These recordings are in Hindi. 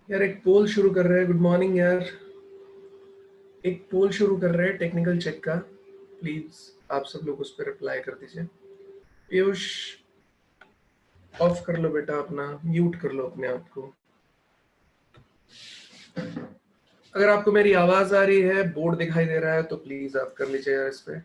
यार एक पोल शुरू कर रहे हैं। गुड मॉर्निंग यार। एक पोल शुरू कर रहे हैं टेक्निकल चेक का। प्लीज आप सब लोग उस पर रिप्लाई कर दीजिए। पीयूष ऑफ कर लो बेटा, अपना म्यूट कर लो अपने आप को। अगर आपको मेरी आवाज आ रही है, बोर्ड दिखाई दे रहा है, तो प्लीज आप कर लीजिए यार इस पे।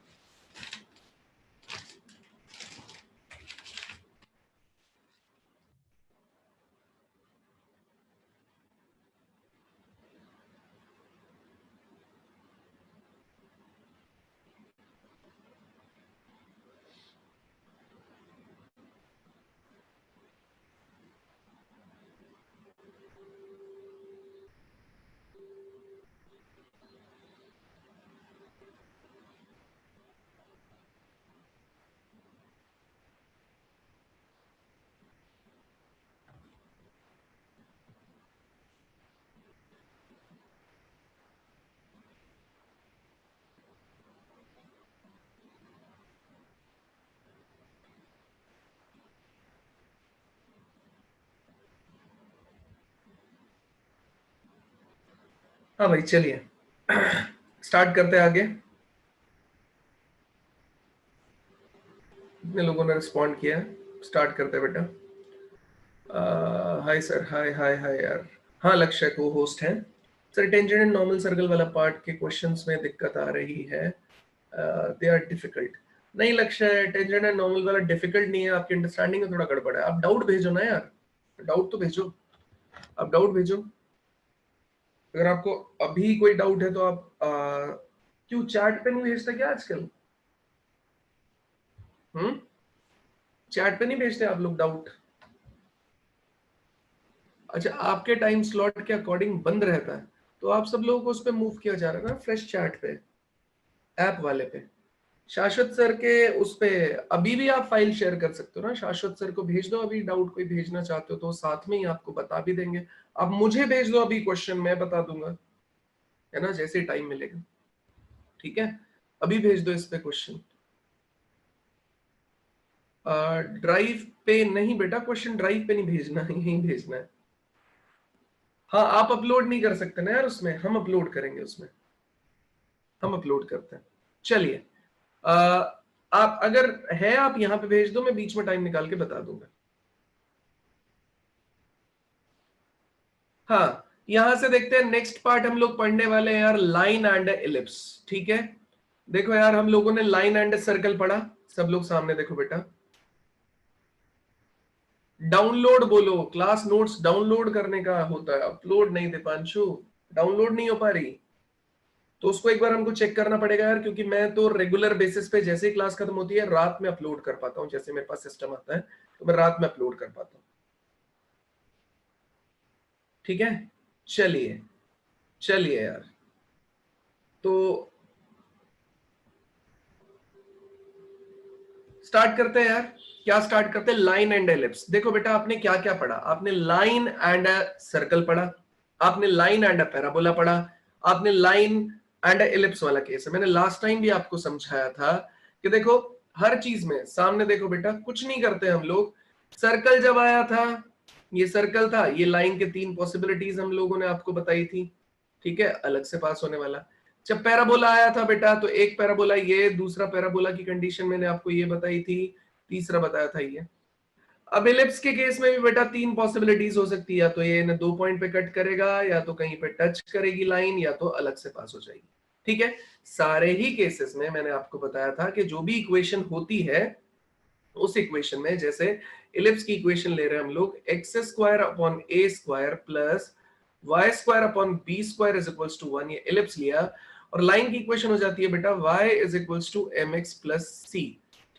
हाँ भाई चलिए स्टार्ट करते हैं आगे। कितने लोगों ने रिस्पॉन्ड किया है? स्टार्ट करते हैं बेटा। हाय सर, हाय हाय हाय यार। हाँ, लक्ष्य को होस्ट है sir. Tangent and normal circle वाला पार्ट के क्वेश्चंस में दिक्कत आ रही है। They are difficult. नहीं लक्ष्य, टेंजेंट एंड नॉर्मल वाला डिफिकल्ट नहीं है, आपकी अंडरस्टैंडिंग में थोड़ा गड़बड़ है। आप डाउट भेजो ना यार, डाउट तो भेजो। आप डाउट भेजो। अगर आपको अभी कोई डाउट है तो आप क्यों चैट पे नहीं भेजते क्या आजकल? हम्म, चैट पे नहीं भेजते आप लोग डाउट? अच्छा, आपके टाइम स्लॉट के अकॉर्डिंग बंद रहता है, तो आप सब लोगों को उस पे मूव किया जा रहा है ना, फ्रेश चैट पे, ऐप वाले पे। शाश्वत सर के उस पे अभी भी आप फाइल शेयर कर सकते हो ना, शाश्वत सर को भेज दो अभी। डाउट कोई भेजना चाहते हो तो साथ में ही आपको बता भी देंगे। आप मुझे भेज दो अभी क्वेश्चन, मैं बता दूंगा, है ना, जैसे ही टाइम मिलेगा। ठीक है, अभी भेज दो इस पे क्वेश्चन। ड्राइव पे नहीं बेटा, क्वेश्चन ड्राइव पे नहीं भेजना है, यहीं भेजना है। हाँ, आप अपलोड नहीं कर सकते ना यार उसमें, हम अपलोड करेंगे उसमें। हम अपलोड करते हैं। चलिए, आप अगर है आप यहां पे भेज दो, मैं बीच में टाइम निकाल के बता दूंगा। हाँ, यहां से देखते हैं नेक्स्ट पार्ट हम लोग पढ़ने वाले हैं यार, लाइन एंड एलिप्स। ठीक है, देखो यार, हम लोगों ने लाइन एंड सर्कल पढ़ा। सब लोग सामने देखो बेटा। डाउनलोड बोलो, क्लास नोट्स डाउनलोड करने का होता है, अपलोड नहीं। दीपांशु, डाउनलोड नहीं हो पा रही तो उसको एक बार हमको चेक करना पड़ेगा यार, क्योंकि मैं तो रेगुलर बेसिस पे जैसे ही क्लास खत्म होती है रात में अपलोड कर पाता हूँ। जैसे मेरे पास सिस्टम आता है तो मैं रात में अपलोड कर पाता हूँ। ठीक है, चलिए। चलिए यार, तो स्टार्ट करते हैं यार। क्या स्टार्ट करते हैं? Line and ellipse. देखो बेटा, आपने क्या क्या पढ़ा? आपने लाइन एंड सर्कल पढ़ा, आपने लाइन एंड पैराबोला पढ़ा, आपने लाइन एंड एलिप्स वाला केस है। मैंने लास्ट टाइम भी आपको समझाया था कि देखो, हर चीज में सामने देखो बेटा, कुछ नहीं करते हम लोग। सर्कल जब आया था, ये सर्कल था, ये लाइन के तीन पॉसिबिलिटीज हम लोगों ने आपको बताई थी। ठीक है, अलग से पास होने वाला। जब पैराबोला आया था बेटा, तो एक पैराबोला ये, दूसरा पैराबोला की कंडीशन मैंने आपको ये बताई थी, तीसरा बताया था ये। अब एलिप्स के केस में भी बेटा तीन पॉसिबिलिटीज हो सकती है, या तो ये न दो पॉइंट पे कट करेगा, या तो कहीं पे टच करेगी लाइन, या तो अलग से पास हो जाएगी। ठीक है, सारे ही केसेस में मैंने आपको बताया था कि जो भी इक्वेशन होती है, उस इक्वेशन में जैसे इलिप्स की इक्वेशन ले रहे हैं हम लोग, x square upon A square plus Y square upon B square is equals to 1, ये इलिप्स लिया। और लाइन की इक्वेशन हो जाती है बेटा y is equals to M x plus C.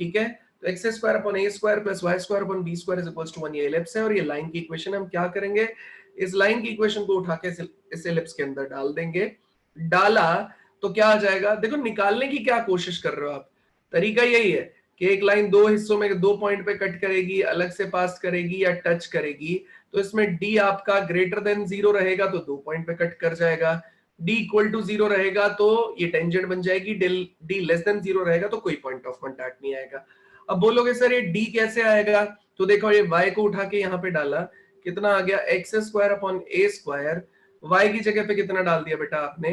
ठीक है, तो x square upon A square plus Y square upon B square is equals to 1, ये इलिप्स है। और ये लाइन की इक्वेशन हम क्या करेंगे, इस लाइन की इक्वेशन को उठा के इस इलिप्स के अंदर डाल देंगे। डाला तो क्या आ जाएगा? देखो, निकालने की क्या कोशिश कर रहे हो आप, तरीका यही है कि एक लाइन दो हिस्सों में दो पॉइंट पे कट करेगी, अलग से पास करेगी या टच करेगी। तो इसमें d आपका ग्रेटर देन 0 रहेगा तो दो पॉइंट पे कट कर जाएगा, d इक्वल टू 0 रहेगा तो ये टेंजेंट बन जाएगी, d लेस देन 0 रहेगा तो कोई पॉइंट ऑफ कांटेक्ट नहीं आएगा। अब बोलोगे सर ये d कैसे आएगा? तो देखो, ये y को उठा के यहाँ पे डाला, कितना आ गया एक्स स्क्वायर अपॉन ए स्क्वायर, वाई की जगह पे कितना डाल दिया बेटा आपने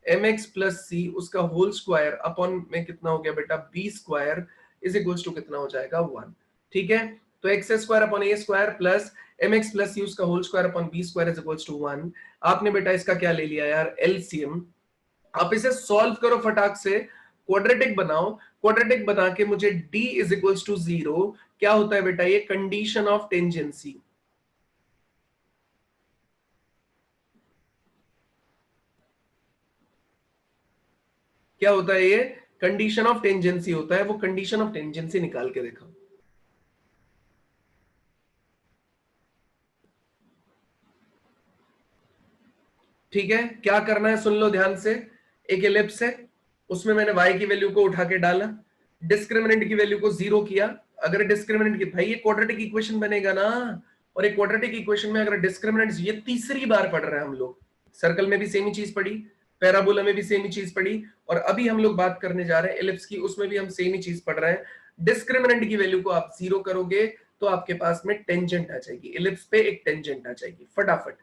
एम एक्स प्लस सी उसका होल स्क्वायर अपॉन में कितना हो गया बेटा B square is equal to कितना हो जाएगा 1। ठीक है, तो एक्स स्क्वायर अपॉन ए square plus M x plus C उसका whole square upon B square is equal to 1। आपने बेटा इसका क्या ले लिया यार एलसीएम। आप इसे सॉल्व करो फटाक से, क्वाड्रेटिक बनाओ, क्वाड्रेटिक बना के मुझे d इज इक्वल टू 0 क्या होता है बेटा ये कंडीशन ऑफ टेंजेंसी। क्या होता है ये कंडीशन ऑफ टेंजेंसी होता है, वो कंडीशन ऑफ टेंजेंसी निकाल के देखो। ठीक है, क्या करना है सुन लो ध्यान से। एक एलिप्स है, उसमें मैंने y की वैल्यू को उठा के डाला, डिस्क्रिमिनेंट की वैल्यू को 0 किया। अगर डिस्क्रिमिनेंट की भाई ये क्वाड्रेटिक इक्वेशन बनेगा ना, और एक क्वाड्रेटिक इक्वेशन में अगर डिस्क्रिमिनेंट, ये तीसरी बार पढ़ रहे हैं हम लोग। सर्कल में भी सेम ही चीज पढ़ी, पैराबोला में भी सेम ही चीज पढ़ी, और अभी हम लोग बात करने जा रहे हैं एलिप्स की, उसमें भी हम सेम ही चीज पढ़ रहे हैं। डिस्क्रिमिनेंट की वैल्यू को आप 0 करोगे तो आपके पास में टेंजेंट आ जाएगी, एलिप्स पे एक टेंजेंट आ जाएगी। फटाफट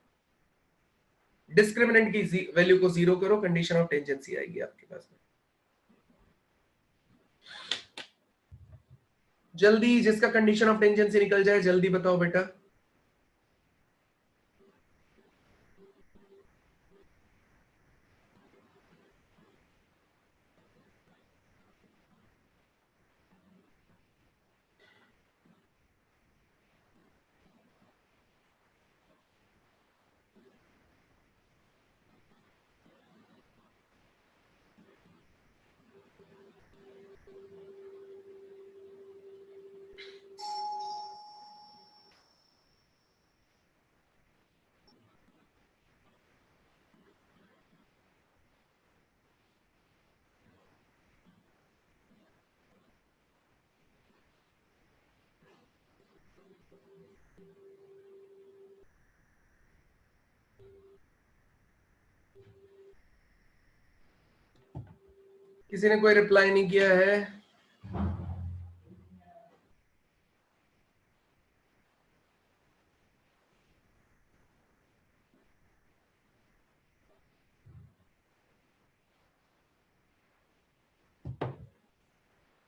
डिस्क्रिमिनेंट की वैल्यू को 0 करो, कंडीशन ऑफ टेंजेंसी आएगी आपके पास में। जल्दी जिसका कंडीशन ऑफ टेंजेंसी निकल जाए जल्दी बताओ बेटा। किसी ने कोई रिप्लाई नहीं किया है?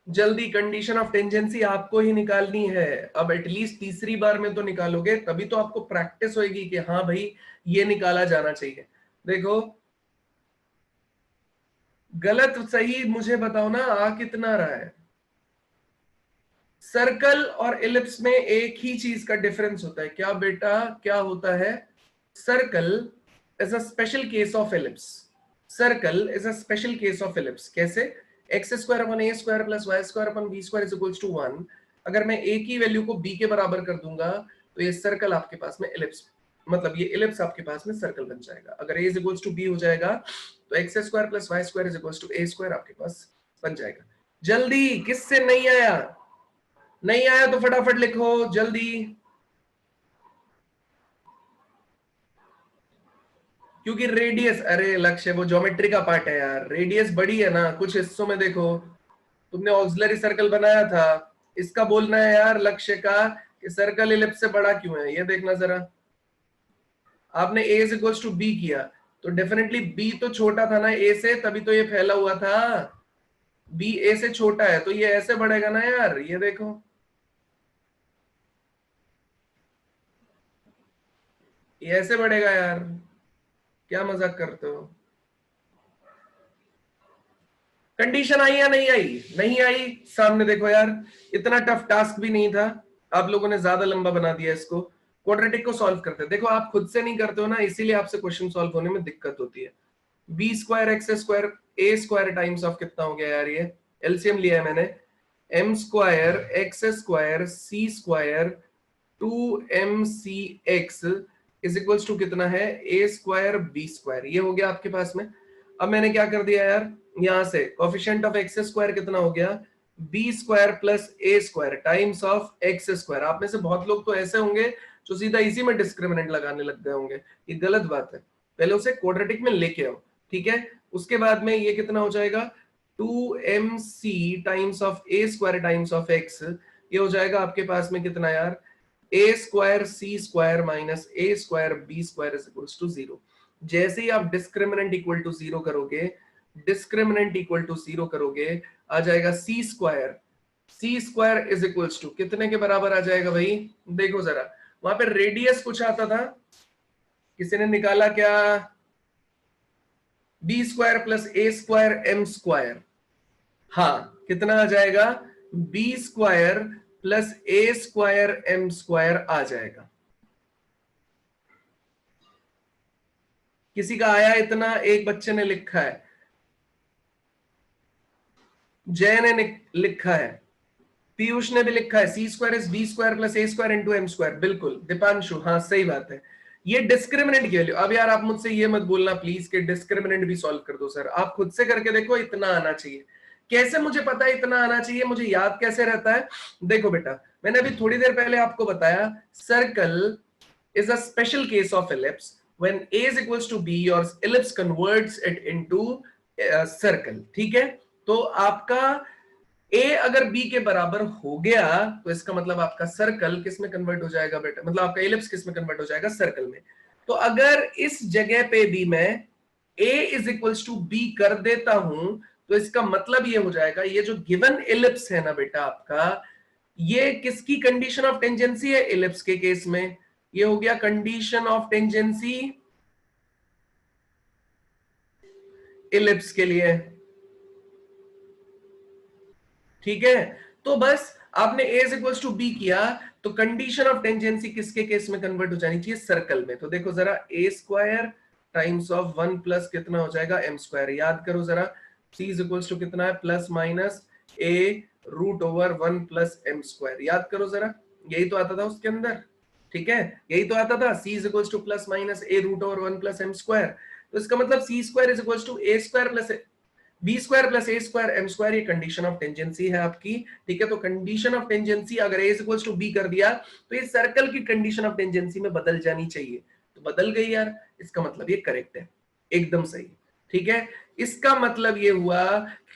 जल्दी, कंडीशन ऑफ टेंजेंसी आपको ही निकालनी है। अब एटलीस्ट तीसरी बार में तो निकालोगे, तभी तो आपको प्रैक्टिस होगी कि हाँ भाई ये निकाला जाना चाहिए। देखो गलत सही मुझे बताओ ना, आ कितना रहा है। सर्कल और इलिप्स में एक ही चीज का डिफरेंस होता है, क्या बेटा क्या होता है? Circle is a special case of ellipse. Circle is a special case of ellipse. कैसे? X square upon A square plus Y square upon B square is equals to 1। अगर मैं ए की वैल्यू को बी के बराबर कर दूंगा तो ये सर्कल आपके पास में इलिप्स, मतलब ये इलिप्स आपके पास में सर्कल बन जाएगा। अगर a is equals to b हो जाएगा तो x square plus Y square is equals to A square आपके पास बन जाएगा। जल्दी, किससे नहीं आया? नहीं आया तो फटाफट लिखो जल्दी, क्योंकि रेडियस, अरे लक्ष्य वो ज्योमेट्री का पार्ट है यार, रेडियस बड़ी है ना कुछ हिस्सों में। देखो तुमने ऑक्सिलरी सर्कल बनाया था, इसका बोलना है यार लक्ष्य का कि सर्कल इलिप्स से बड़ा क्यों है, ये देखना जरा। आपने a is equals to b किया तो डेफिनेटली b तो छोटा था ना a से, तभी तो ये फैला हुआ था। b a से छोटा है तो ये ऐसे बढ़ेगा ना यार, ये देखो ये ऐसे बढ़ेगा यार, क्या मजाक करते हो? कंडीशन आई या नहीं आई? नहीं आई, सामने देखो यार, इतना टफ टास्क भी नहीं था, आप लोगों ने ज्यादा लंबा बना दिया इसको। क्वाड्रेटिक को सॉल्व करते, देखो आप खुद से नहीं करते हो ना, इसीलिए आपसे क्वेश्चन सॉल्व होने में दिक्कत होती है। B square x square a square times of कितना हो गया यार, ये एलसीएम लिया है मैंने, m square x square C square 2mc(x) is equals to कितना है ए स्क्वायर बी स्क्वायर, ये हो गया आपके पास में। अब मैंने क्या कर दिया यार, यहां से कोफिशिएंट ऑफ एक्स स्क्वायर कितना हो गया b square plus A square times of x square. आप में से बहुत लोग तो ऐसे होंगे जो सीधा इसी में डिस्क्रिमिनेंट लगाने लग गए होंगे, ये गलत बात है, पहले उसे क्वाड्रेटिक में लेके आओ। ठीक है, उसके बाद में ये कितना हो जाएगा 2mc times of A square times of X, ये हो जाएगा आपके पास में कितना यार A square C square minus A square B square is equal to 0। जैसे ही आप डिस्क्रिमिनेंट इक्वल टू 0 करोगे, डिस्क्रिमिनेंट इक्वल टू 0 करोगे, आ जाएगा सी स्क्वायर इज इक्वल टू कितने के बराबर आ जाएगा भाई? देखो जरा, वहां पे रेडियस कुछ आता था, किसी ने निकाला क्या? बी स्क्वायर प्लस ए स्क्वायर एम स्क्वायर। हाँ, कितना आ जाएगा? बी स्क्वायर प्लस ए स्क्वायर एम स्क्वायर आ जाएगा। किसी का आया इतना? एक बच्चे ने लिखा है, जय ने लिखा है, पीयूष ने भी लिखा है, C square is B square plus A square into M square. बिल्कुल दीपांशु, हाँ सही बात है। ये डिस्क्रिमिनेंट की वैल्यू। अब यार आप मुझसे ये मत बोलना प्लीज कि डिस्क्रिमिनेंट भी सॉल्व कर दो सर, आप खुद से करके देखो, इतना आना चाहिए। कैसे मुझे पता है इतना आना चाहिए? मुझे याद कैसे रहता है? देखो बेटा, मैंने अभी थोड़ी देर पहले आपको बताया, circle is a special case of ellipse. When a is equals to b, your ellipse converts it into circle. ठीक है? तो आपका a अगर b के बराबर हो गया तो इसका मतलब आपका सर्कल किस में कन्वर्ट हो जाएगा बेटा? मतलब आपका इलिप्स किस में कन्वर्ट हो जाएगा? सर्कल में। तो अगर इस जगह पे भी मैं a is equals to b कर देता हूं तो इसका मतलब ये हो जाएगा, ये जो गिवन इलिप्स है ना बेटा आपका, ये किसकी कंडीशन ऑफ टेंजेंसी है? इलिप्स के केस में ये हो गया कंडीशन ऑफ टेंजेंसी इलिप्स के लिए। ठीक है, तो बस आपने a is equals to b किया तो कंडीशन ऑफ टेंजेंसी किसके केस में कन्वर्ट हो जानी चाहिए? सर्कल में। तो देखो जरा, a square times of 1 plus कितना हो जाएगा? m square. याद करो जरा, c इज इक्वल्स टू कितना है? Plus minus a root over 1 plus m square. याद करो जरा, यही तो आता था उसके अंदर। ठीक है, यही तो आता था, c is equals to plus minus a root over 1 plus m square. तो इसका मतलब c square is equals to a square plus b square plus A square M square. ये कंडीशन ऑफ टेंजेंसी है आपकी। ठीक है, तो कंडीशन ऑफ टेंजेंसी अगर ए इक्वल्स टू बी कर दिया तो ये सर्कल की कंडीशन ऑफ टेंजेंसी में बदल जानी चाहिए। तो बदल गई यार, इसका मतलब ये करेक्ट है, एकदम सही। ठीक है, इसका मतलब ये हुआ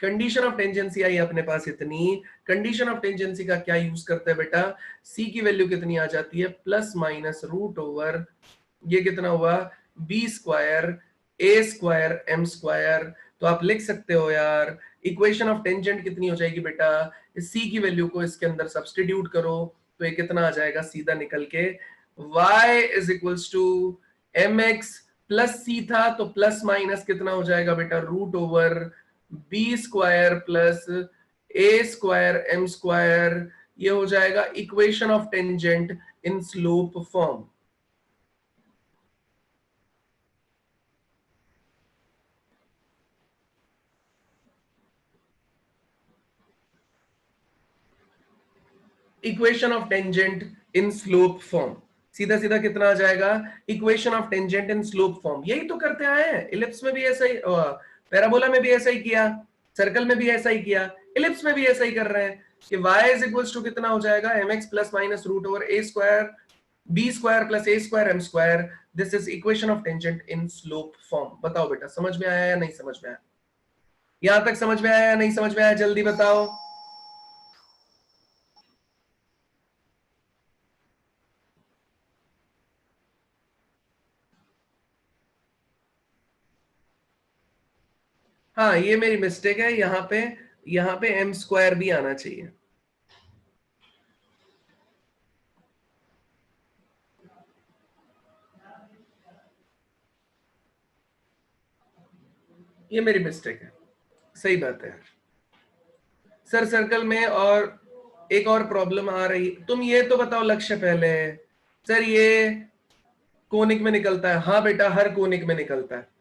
कंडीशन ऑफ टेंजेंसी आई अपने पास इतनी। कंडीशन ऑफ टेंजेंसी का क्या यूज करते हैं बेटा? सी की वैल्यू कितनी आ जाती है? प्लस माइनस रूट ओवर, ये कितना हुआ? B square a square M square. तो आप लिख सकते हो यार, इक्वेशन ऑफ टेंजेंट कितनी हो जाएगी बेटा? इस c की वैल्यू को इसके अंदर सब्स्टिट्यूट करो तो ये कितना आ जाएगा सीधा निकल के? y is equals to mx plus c था तो प्लस माइनस कितना हो जाएगा बेटा? Root over B square plus ए स्क्वायर एम स्क्वायर। ये हो जाएगा equation of tangent in slope form. Equation of tangent in slope form. सीधा सीधा कितना आ जाएगा? Equation of tangent in slope form. यही तो करते आए हैं, इलिप्स में भी ऐसा ही, पैराबोला में भी ऐसा ही किया, सर्कल में भी ऐसा ही किया, इलिप्स में भी ऐसा ही कर रहे हैं कि y इज इक्वल्स टू कितना हो जाएगा? mx plus minus root over a square b square plus a square m square. This is equation of tangent in slope form. बताओ बेटा, समझ में आया या नहीं समझ में आया? यहां तक समझ में आया या नहीं समझ में आया? जल्दी बताओ। हाँ, ये मेरी मिस्टेक है, यहाँ पे एम स्क्वायर भी आना चाहिए। ये मेरी मिस्टेक है, सही बात है सर। सर्कल में और एक और प्रॉब्लम आ रही, तुम ये तो बताओ लक्ष्य पहले। सर ये कोनिक में निकलता है? हाँ बेटा, हर कोनिक में निकलता है।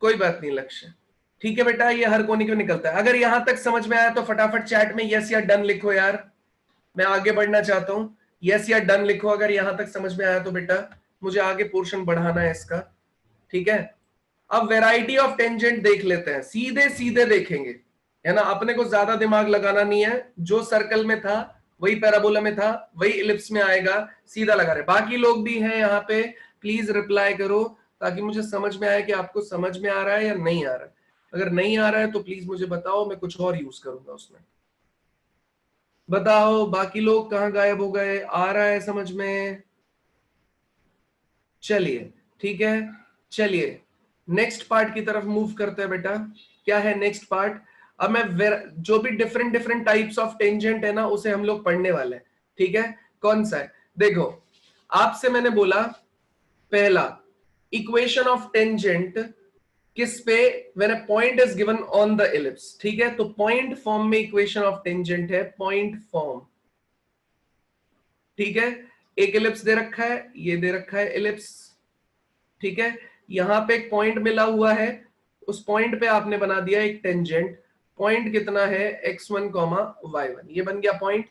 कोई बात नहीं लक्ष्य, ठीक है बेटा, ये हर कोनिक में निकलता है। अगर यहां तक समझ में आया तो फटाफट चैट में यस या डन लिखो यार, मैं आगे बढ़ना चाहता हूं। यस या डन लिखो अगर यहां तक समझ में आया तो बेटा, मुझे आगे पोर्शन बढ़ाना है इसका। ठीक है, अब वेराइटी ऑफ टेंजेंट देख लेते हैं, सीधे सीधे देखेंगे, है ना। अपने को ज्यादा दिमाग लगाना नहीं है, जो सर्कल में था वही पैराबोला में था, वही इलिप्स में आएगा, सीधा लगा रहे। बाकी लोग भी हैं यहाँ पे, प्लीज रिप्लाई करो ताकि मुझे समझ में आए कि आपको समझ में आ रहा है या नहीं आ रहा है। अगर नहीं आ रहा है तो प्लीज मुझे बताओ, मैं कुछ और यूज करूंगा उसमें। बताओ बाकी लोग कहाँ गायब हो गए, आ रहा है समझ में? चलिए ठीक है, चलिए नेक्स्ट पार्ट की तरफ मूव करते हैं बेटा। क्या है नेक्स्ट पार्ट? अब मैं जो भी different different types of tangent है ना, उसे हम लोग पढ़ने वाले हैं। ठीक है, कौन सा है? देखो, आपसे मैंने बोला पहला इक्वेशन ऑफ टेंजेंट किस पे? When a point is given on the ellipse. ठीक है, तो पॉइंट फॉर्म में इक्वेशन ऑफ टेंजेंट है, पॉइंट फॉर्म। ठीक है, एक एलिप्स दे रखा है, ये दे रखा है एलिप्स। ठीक है, यहां पे एक पॉइंट मिला हुआ है, उस पॉइंट पे आपने बना दिया एक टेंजेंट। पॉइंट कितना है? x1 y1, ये बन गया पॉइंट।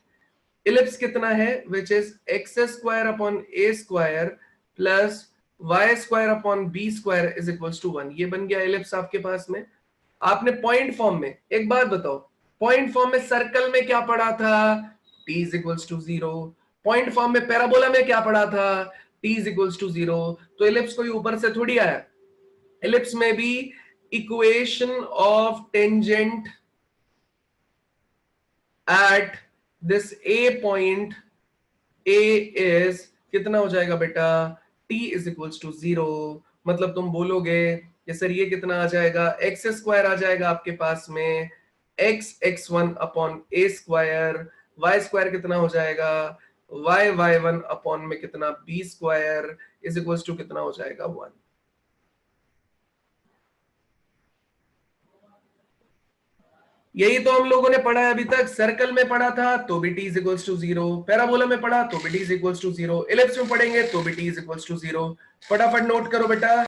इलिप्स कितना है? Which is x square upon A square plus Y square upon B square is equals to 1, ये बन गया इलिप्स आपके पास में। आपने पॉइंट फॉर्म में, एक बात बताओ, पॉइंट फॉर्म में सर्कल में क्या पढ़ा था? t is equals to 0। Point form में पैराबोला में क्या पढ़ा था? t is equals to 0। तो इलिप्स कोई ऊपर से थोड़ी आया, इलिप्स में भी equation of tangent at this a point, a इज कितना हो जाएगा बेटा? t is equals to 0। मतलब तुम बोलोगे कि सर ये कितना आ जाएगा? एक्स स्क्वायर आ जाएगा आपके पास में, x(x1) अपॉन ए स्क्वायर, वाई स्क्वायर कितना हो जाएगा? y(y1) अपॉन में कितना? b square is equals to कितना हो जाएगा? 1। यही तो हम लोगों ने पढ़ा है अभी तक। सर्कल में पढ़ा था तो भी t is equals to 0, parabola में पढ़ा तो भी t is equals to 0, ellipse में पढ़ेंगे तो भी t इज इक्वल्स टू 0। फटाफट नोट करो बेटा।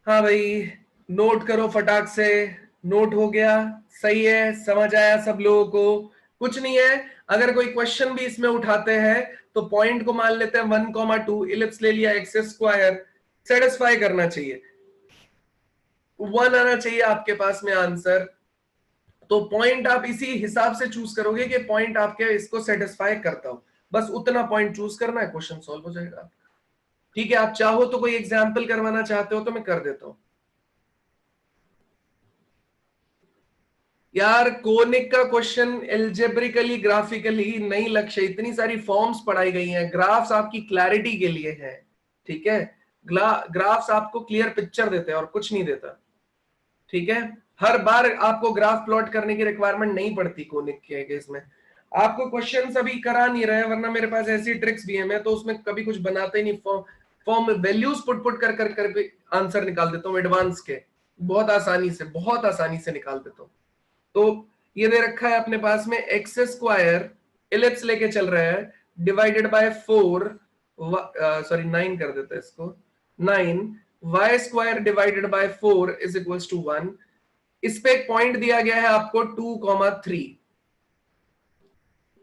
हाँ भाई, नोट करो फटाक से। नोट हो गया? सही है, समझ आया सब लोगों को? कुछ नहीं है, अगर कोई क्वेश्चन भी इसमें उठाते हैं तो पॉइंट को मान लेते हैं 1,2, इलिप्स ले लिया एक्स स्क्वायर, सेटिस्फाई करना चाहिए, 1 आना चाहिए आपके पास में आंसर। तो पॉइंट आप इसी हिसाब से चूज करोगे कि पॉइंट आपके इसको सेटिस्फाई करता हो, बस उतना पॉइंट चूज करना है, क्वेश्चन सॉल्व हो जाएगा। ठीक है, आप चाहो तो कोई एग्जाम्पल करवाना चाहते हो तो मैं कर देता हूं। यार कोनिक का क्वेश्चन एल्जेब्रिकली ग्राफिकली नहीं, लक्ष्य इतनी सारी फॉर्म्स पढ़ाई गई हैं, ग्राफ्स आपकी क्लैरिटी के लिए है। ठीक है, ग्राफ्स आपको क्लियर पिक्चर देते हैं और कुछ नहीं देता। ठीक है, हर बार आपको ग्राफ प्लॉट करने की रिक्वायरमेंट नहीं पड़ती कोनिक के केस में। आपको क्वेश्चन अभी करा नहीं रहे, वरना मेरे पास ऐसी ट्रिक्स भी है, मैं तो उसमें कभी कुछ बनाते ही नहीं, फॉर्म वैल्यूज पुट पुट कर कर कर आंसर निकाल देता हूँ एडवांस के, बहुत आसानी से, बहुत आसानी से निकाल देता हूँ। तो ये दे रखा है अपने पास में एक्स स्क्वायर, इलिप्स लेके चल रहा है, डिवाइडेड बाय 4, सॉरी 9 कर देते हैं इसको, 9 y square divided by 4 is equals to 1। इस पे एक पॉइंट दिया गया है आपको 2,3।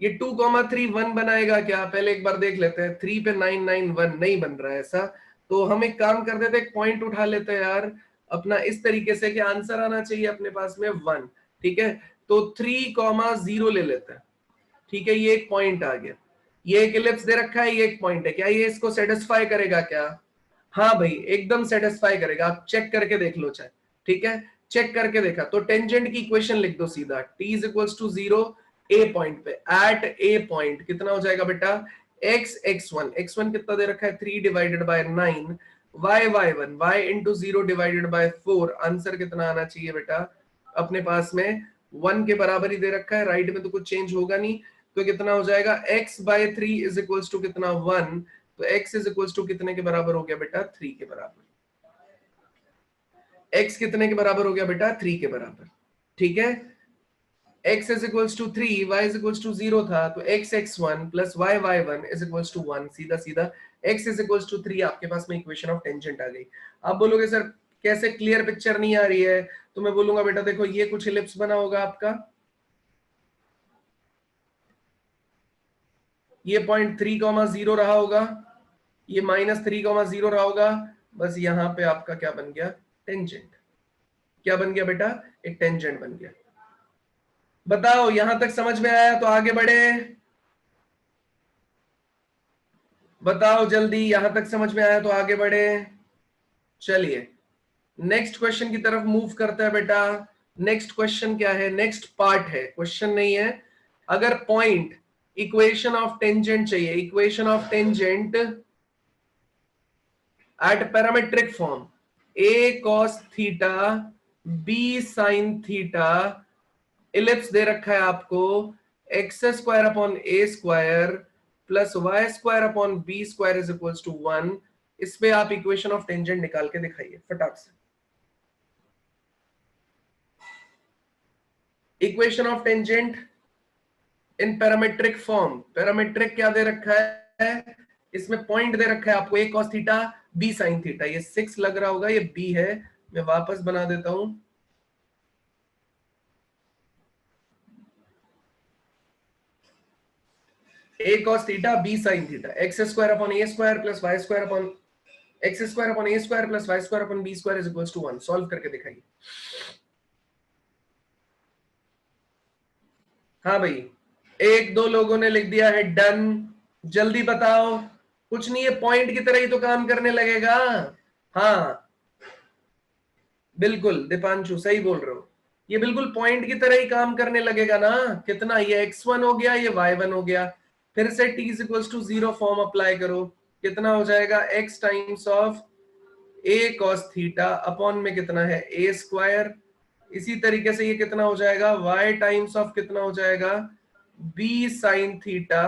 ये 2,3 1 बनाएगा क्या? पहले एक बार देख लेते हैं। 3 पे 9 9 1 नहीं बन रहा है ऐसा, तो हम एक काम कर देते हैं, एक पॉइंट उठा लेते हैं यार अपना इस तरीके से कि आंसर आना चाहिए अपने पास में 1। ठीक है, तो 3,0 ले लेते हैं। ठीक है, ये एक पॉइंट आ गया, ये एक इलिप्स दे रखा है, ये एक पॉइंट है, क्या ये इसको सेटिस्फाई करेगा क्या? हाँ भाई, एकदम सेटिस्फाई करेगा, आप चेक करके देख लो चाहे। ठीक है, चेक करके देखा तो टेंजेंट की इक्वेशन लिख दो सीधा, t is equals to 0 a point पे, एट ए पॉइंट कितना हो जाएगा बेटा? x(x1) कितना दे रखा है? 3 divided by 9, y(y1) y into 0 divided by 4, answer कितना आना चाहिए बेटा अपने पास में? 1 के बराबर ही दे रखा है, राइट में तो कुछ चेंज होगा नहीं, तो कितना हो जाएगा? x/3 इज इक्वल्स टू कितना? 1। तो x इज इक्वल्स टू कितने के बराबर हो गया बेटा? 3 के बराबर। x कितने के बराबर हो गया बेटा? 3 के बराबर। ठीक है, x is equals to 3, y is equals to 0 था, तो x(x1) plus y(y1) is equals to 1, सीधा सीधा x इज इक्वल्स टू 3 आपके पास में इक्वेशन ऑफ टेंजेंट आ गई। आप बोलोगे सर कैसे क्लियर पिक्चर नहीं आ रही है, तो मैं बोलूंगा बेटा देखो ये कुछ इलिप्स बना होगा आपका, ये 0.3, 0 रहा होगा, ये -3, 0 रहा होगा, बस यहां पे आपका क्या बन गया, टेंजेंट। क्या बन गया बेटा, एक टेंजेंट बन गया। बताओ यहां तक समझ में आया तो आगे बढ़े, बताओ जल्दी, यहां तक समझ में आया तो आगे बढ़े। चलिए नेक्स्ट क्वेश्चन की तरफ मूव करते हैं बेटा। नेक्स्ट क्वेश्चन क्या है, नेक्स्ट पार्ट है, क्वेश्चन नहीं है। अगर पॉइंट इक्वेशन ऑफ टेंजेंट चाहिए, equation of tangent at parametric form, a cos theta b sin theta, ellipse दे रखा है आपको x square upon A square plus Y square upon B square is equals to 1। इस पे आप इक्वेशन ऑफ टेंजेंट निकाल के दिखाइए फटाक से। Equation of tangent in parametric form, parametric क्या दे रखा है, इसमें पॉइंट दे रखा है आपको a cos theta b sin theta, ये 6 लग रहा होगा, ये b है, मैं वापस बना देता हूं। a cos theta b sin theta, x square upon A square plus Y square upon x square upon A square plus Y square upon B square is equals to 1। Solve करके दिखाइए। हाँ भाई, एक दो लोगों ने लिख दिया है डन, जल्दी बताओ। कुछ नहीं है, पॉइंट की तरह ही तो काम करने लगेगा। हाँ बिल्कुल दीपांशु सही बोल रहे हो, ये बिल्कुल पॉइंट की तरह ही काम करने लगेगा ना। कितना, ये x1 हो गया, ये y1 हो गया, फिर से t is equals to 0 form apply करो, कितना हो जाएगा x times of a cos theta upon में कितना है a स्क्वायर, इसी तरीके से ये कितना हो जाएगा y टाइम्स ऑफ कितना हो जाएगा b sin थीटा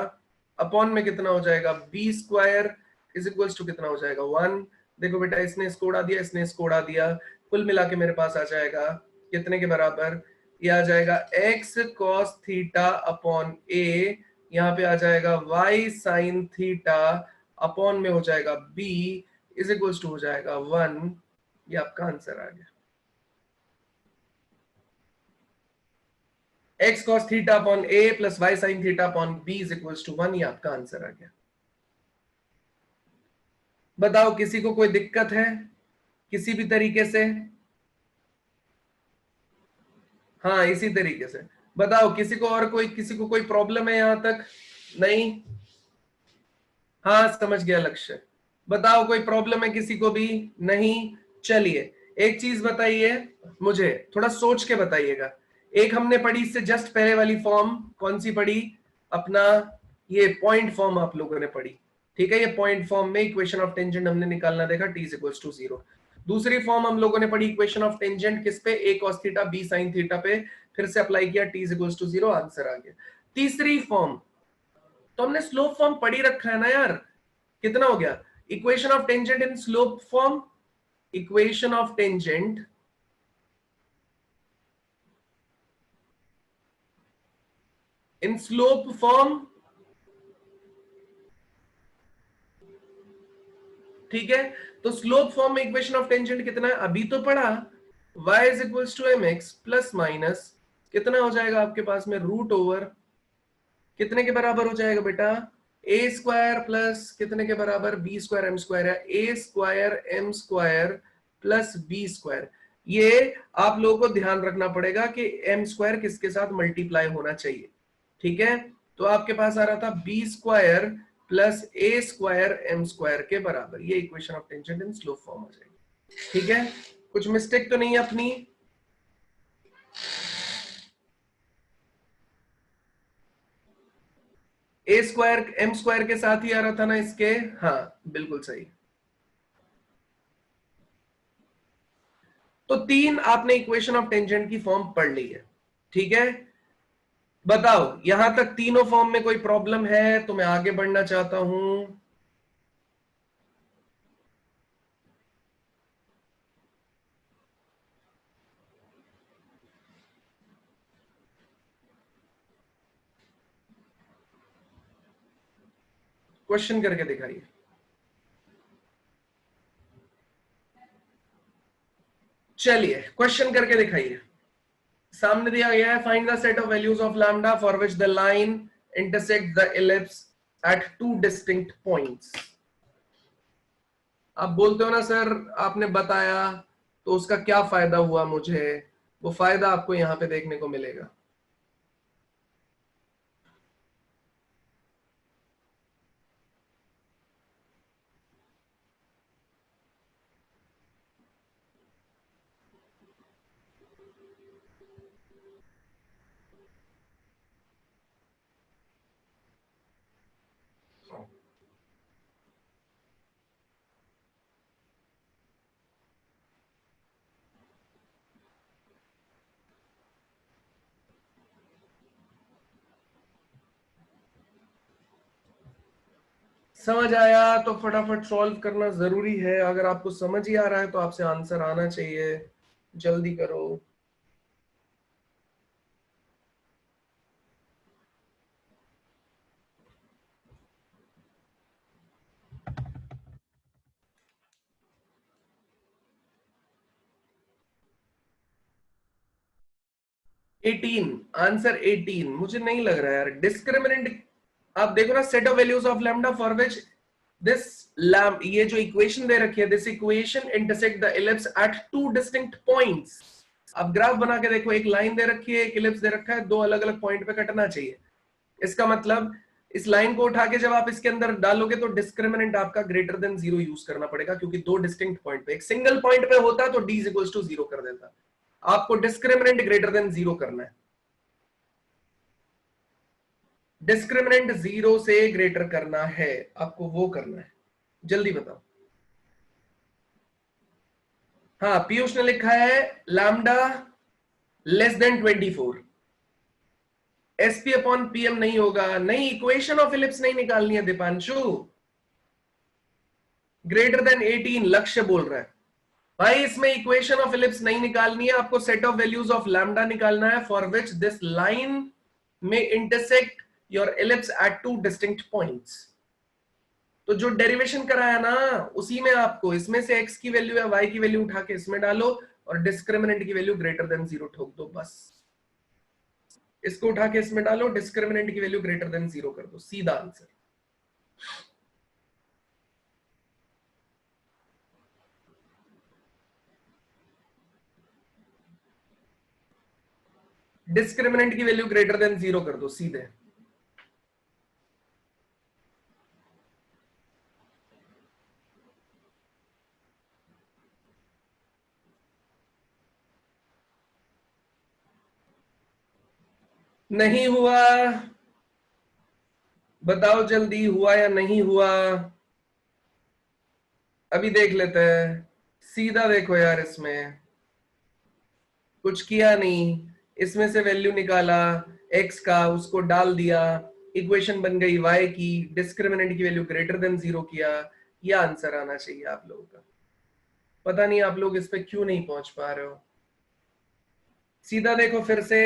अपॉन में कितना हो जाएगा b square is equals to कितना हो जाएगा 1। देखो बेटा, इसने इसको उड़ा दिया, इसने इसको उड़ा दिया, कुल मिला के मेरे पास आ जाएगा कितने के बराबर, ये आ जाएगा x cos theta upon a, यहाँ पे आ जाएगा y sin थीटा अपॉन में हो जाएगा b इज इक्वल्स टू हो जाएगा 1। ये आपका आंसर आ गया, x cos theta upon a plus y sin theta upon b is equals to 1। ये आपका आंसर आ गया। बताओ किसी को कोई दिक्कत है किसी भी तरीके से? हाँ इसी तरीके से बताओ, किसी को और कोई, किसी को कोई प्रॉब्लम है यहां तक? नहीं, हाँ समझ गया लक्ष्य। बताओ कोई प्रॉब्लम है किसी को भी? नहीं। चलिए एक चीज बताइए, मुझे थोड़ा सोच के बताइएगा। एक हमने पढ़ी इससे जस्ट पहले वाली फॉर्म, कौन सी पढ़ी, अपना ये पॉइंट फॉर्म आप लोगों ने पढ़ी, ठीक है। ये पॉइंट फॉर्म में इक्वेशन ऑफ टेंजेंट हमने निकालना देखा, t इज इक्वल्स टू 0। दूसरी फॉर्म हम लोगों ने पढ़ी इक्वेशन ऑफ टेंजेंट किस पे, a cos theta b sin theta पे, फिर से अप्लाई किया, t is equals to 0, answer आ गया। तीसरी फॉर्म तो हमने स्लोप फॉर्म पढ़ी रखा है ना यार, कितना हो गया, equation of tangent in slope form, equation of tangent in slope form, ठीक है। तो स्लोप फॉर्म में इक्वेशन ऑफ टेंजेंट कितना है, अभी तो पढ़ा, y is equals to mx plus minus कितना हो जाएगा आपके पास में रूट ओवर, कितने के बराबर हो जाएगा बेटा, a स्क्वायर प्लस कितने के बराबर, b स्क्वायर m स्क्वायर है, a square m square plus b square. ये आप लोगों को ध्यान रखना पड़ेगा कि m स्क्वायर किसके साथ मल्टीप्लाई होना चाहिए, ठीक है। तो आपके पास आ रहा था b square plus a square m square के बराबर, ये equation of tangent in slope form हो जाएगी, ठीक है। कुछ मिस्टेक तो नहीं है अपनी? ए स्क्वायर एम स्क्वायर के साथ ही आ रहा था ना इसके, हाँ बिल्कुल सही। तो तीन आपने इक्वेशन ऑफ टेंजेंट की फॉर्म पढ़ ली है, ठीक है। बताओ यहां तक तीनों फॉर्म में कोई प्रॉब्लम है तो मैं आगे बढ़ना चाहता हूं। क्वेश्चन करके दिखाइए, चलिए क्वेश्चन करके दिखाइए। सामने दिया गया है, find the set of values of lambda for which the line intersect the ellipse at two distinct points. आप बोलते हो ना सर आपने बताया तो उसका क्या फायदा हुआ मुझे, वो फायदा आपको यहां पे देखने को मिलेगा। समझ आया तो फटाफट सॉल्व करना जरूरी है। अगर आपको समझ ही आ रहा है तो आपसे आंसर आना चाहिए। जल्दी करो। 18, आंसर 18 मुझे नहीं लग रहा है यार। डिस्क्रिमिनेंट आप देखो ना, set of values of lambda for which this lamb, ये जो इक्वेशन दे रखी है, this equation intersect the ellipse at two distinct points. अब ग्राफ बना के देखो, एक लाइन दे रखी है, एक इलिप्स दे रखा है, दो अलग अलग पॉइंट पे कटना चाहिए। इसका मतलब इस लाइन को उठा के जब आप इसके अंदर डालोगे तो डिस्क्रिमिनेंट आपका ग्रेटर देन जीरो यूज करना पड़ेगा, क्योंकि दो डिस्टिंक्ट पॉइंट पे, एक सिंगल पॉइंट पे होता तो d इक्वल्स टू जीरो कर देता। आपको डिस्क्रिमिनेंट ग्रेटर देन जीरो करना है। डिस्क्रिमिनेंट जीरो से ग्रेटर करना है, आपको वो करना है। जल्दी बताओ। हाँ, पीयूष ने लिखा है lambda less than 24। SP upon PM नहीं होगा, नहीं, इक्वेशन ऑफ इलिप्स नहीं निकालनी है दीपांशु। ग्रेटर देन 18 लक्ष्य बोल रहा है भाई, इसमें इक्वेशन ऑफ इलिप्स नहीं निकालनी है, आपको set of values of lambda निकालना है फॉर विच दिस लाइन में intersect your ellipse at two distinct points. तो जो डेरिवेशन कराया ना, उसी में आपको इसमें से x की वैल्यू या y की वैल्यू उठा के इसमें डालो और डिस्क्रिमिनेंट की वैल्यू ग्रेटर देन जीरो ठोक दो, बस। इसको उठा के इसमें डालो, डिस्क्रिमिनेंट की वैल्यू ग्रेटर देन जीरो कर दो, सीधा आंसर। डिस्क्रिमिनेंट की वैल्यू ग्रेटर देन जीरो कर दो, सीधे। नहीं हुआ, बताओ जल्दी, हुआ या नहीं हुआ? अभी देख लेते हैं। सीधा देखो यार, इसमें कुछ किया नहीं, इसमें से वैल्यू निकाला x का, उसको डाल दिया, इक्वेशन बन गई y की, डिस्क्रिमिनेंट की वैल्यू ग्रेटर देन जीरो किया। यह आंसर आना चाहिए आप लोगों का। पता नहीं आप लोग इस पे क्यों नहीं पहुंच पा रहे हो। सीधा देखो फिर से,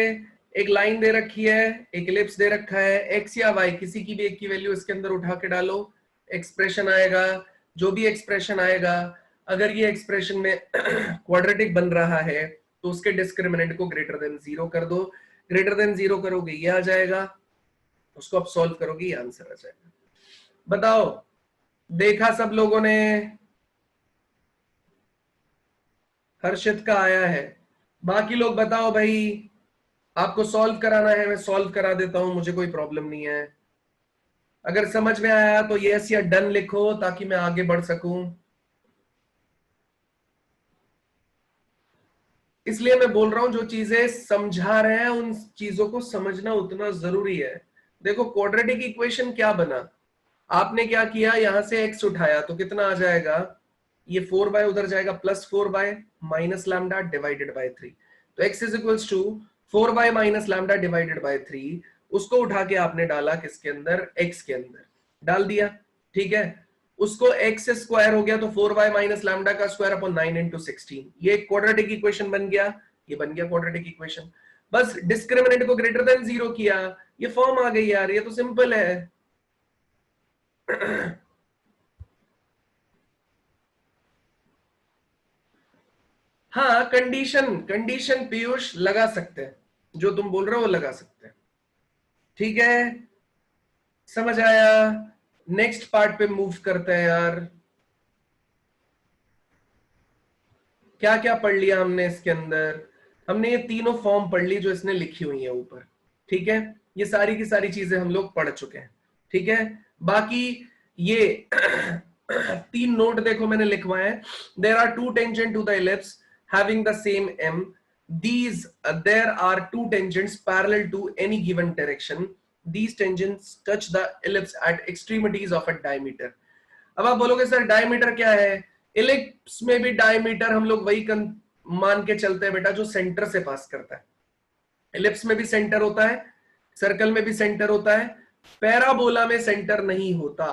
एक लाइन दे रखी है, एक इलिप्स दे रखा है, x या y किसी की भी एक की वैल्यू इसके अंदर उठा के डालो, एक्सप्रेशन आएगा। जो भी एक्सप्रेशन आएगा, अगर ये एक्सप्रेशन में क्वाड्रेटिक बन रहा है तो उसके डिस्क्रिमिनेंट को ग्रेटर देन जीरो कर दो। ग्रेटर देन जीरो करोगे ये आ जाएगा, उसको आप सॉल्व करोगे ये आंसर आ जाएगा। बताओ, देखा सब लोगों ने? हर्षित का आया है, बाकी लोग बताओ भाई। आपको सॉल्व कराना है, मैं सॉल्व करा देता हूं, मुझे कोई प्रॉब्लम नहीं है। अगर समझ में आया तो यस या डन लिखो ताकि मैं आगे बढ़ सकूं। इसलिए मैं बोल रहा हूं, जो चीजें समझा रहे हैं उन चीजों को समझना उतना जरूरी है। देखो क्वाड्रेटिक इक्वेशन क्या बना, आपने क्या किया, यहां से x उठाया तो कितना आ जाएगा, ये 4y उधर जाएगा, plus 4y minus lambda divided by 3। तो x is equals to 4y minus lambda divided by 3। उसको उठा के आपने डाला किसके अंदर, x के अंदर डाल दिया, ठीक है। उसको x स्क्वायर हो गया तो 4y माइनस लैम्डा का स्क्वायर अपॉन 9 इंटू 16, ये क्वाड्रेटिक इक्वेशन बन गया। ये बन गया क्वाड्रेटिक इक्वेशन। बस डिस्क्रिमिनेंट को ग्रेटर देन जीरो किया, ये फॉर्म आ गई यार, ये तो सिंपल है। हाँ, कंडीशन कंडीशन पीयूष लगा सकते हैं, जो तुम बोल रहे हो वो लगा सकते हैं, ठीक है। समझ आया? नेक्स्ट पार्ट पे मूव करते हैं यार। क्या क्या पढ़ लिया हमने इसके अंदर? हमने ये तीनों फॉर्म पढ़ ली जो इसने लिखी हुई है ऊपर, ठीक है। ये सारी की सारी चीजें हम लोग पढ़ चुके हैं, ठीक है। बाकी ये तीन नोट देखो मैंने लिखवाए हैं। There are two tangent to the ellipse having the same m, these there are two tangents parallel to any given direction, these tangents touch the ellipse at extremities of a diameter। अब आप बोलोगे सर डायमीटर क्या है? इलिप्स में भी डायमीटर हम लोग वही मान के चलते हैं बेटा जो सेंटर से पास करता है। इलिप्स में भी सेंटर होता है, सर्कल में भी सेंटर होता है, पैराबोला में सेंटर नहीं होता,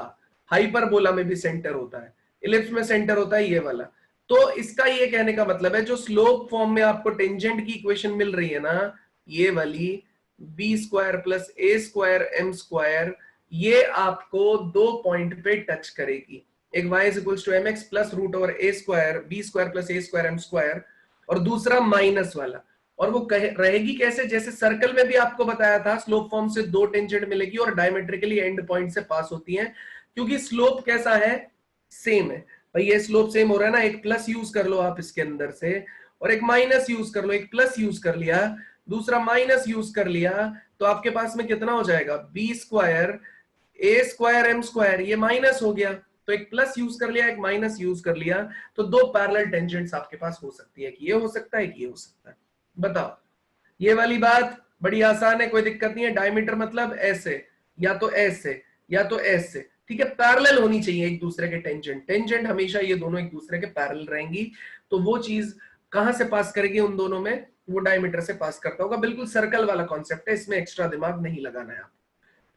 हाइपरबोला में भी सेंटर होता है, इलिप्स में सेंटर होता है ये वाला। तो इसका ये कहने का मतलब है जो स्लोप फॉर्म में आपको टेंजेंट की इक्वेशन मिल रही है ना, ये वाली बी स्क्वायर प्लस ए स्क्वायर एम स्क्वायर, ये आपको दो पॉइंट पे टच करेगी। एक y is equal to M x plus root over a square B square plus A square M square, और दूसरा माइनस वाला। और वो रहेगी कैसे? जैसे सर्कल में भी आपको बताया था स्लोप फॉर्म से दो टेंजेंट मिलेगी और डायमेट्रिकली एंड पॉइंट से पास होती हैं, क्योंकि स्लोप कैसा है? सेम है भाई। ये स्लोप सेम हो रहा है ना, एक प्लस यूज कर लो आप इसके अंदर से और एक माइनस यूज कर लो। एक प्लस यूज कर लिया, दूसरा माइनस यूज कर लिया, तो आपके पास में कितना हो जाएगा? B square a square M square, ये माइनस हो गया। तो एक प्लस यूज कर लिया, एक माइनस यूज कर लिया, तो दो पैरेलल टेंजेंट्स आपके पास हो सकती है कि ये हो सकता है कि ये हो सकता है। बताओ, ये वाली बात बड़ी आसान है, कोई दिक्कत नहीं है। डायमीटर मतलब ऐसे या तो ऐसे या तो ऐसे, ठीक है। पैरेलल होनी चाहिए एक दूसरे के टेंजेंट, टेंजेंट हमेशा ये दोनों एक दूसरे के पैरेलल रहेंगी। तो वो चीज कहां से पास करेगी उन दोनों में? वो डायमीटर से पास करता होगा। बिल्कुल सर्कल वाला कॉन्सेप्ट है, इसमें एक्स्ट्रा दिमाग नहीं लगाना है आप,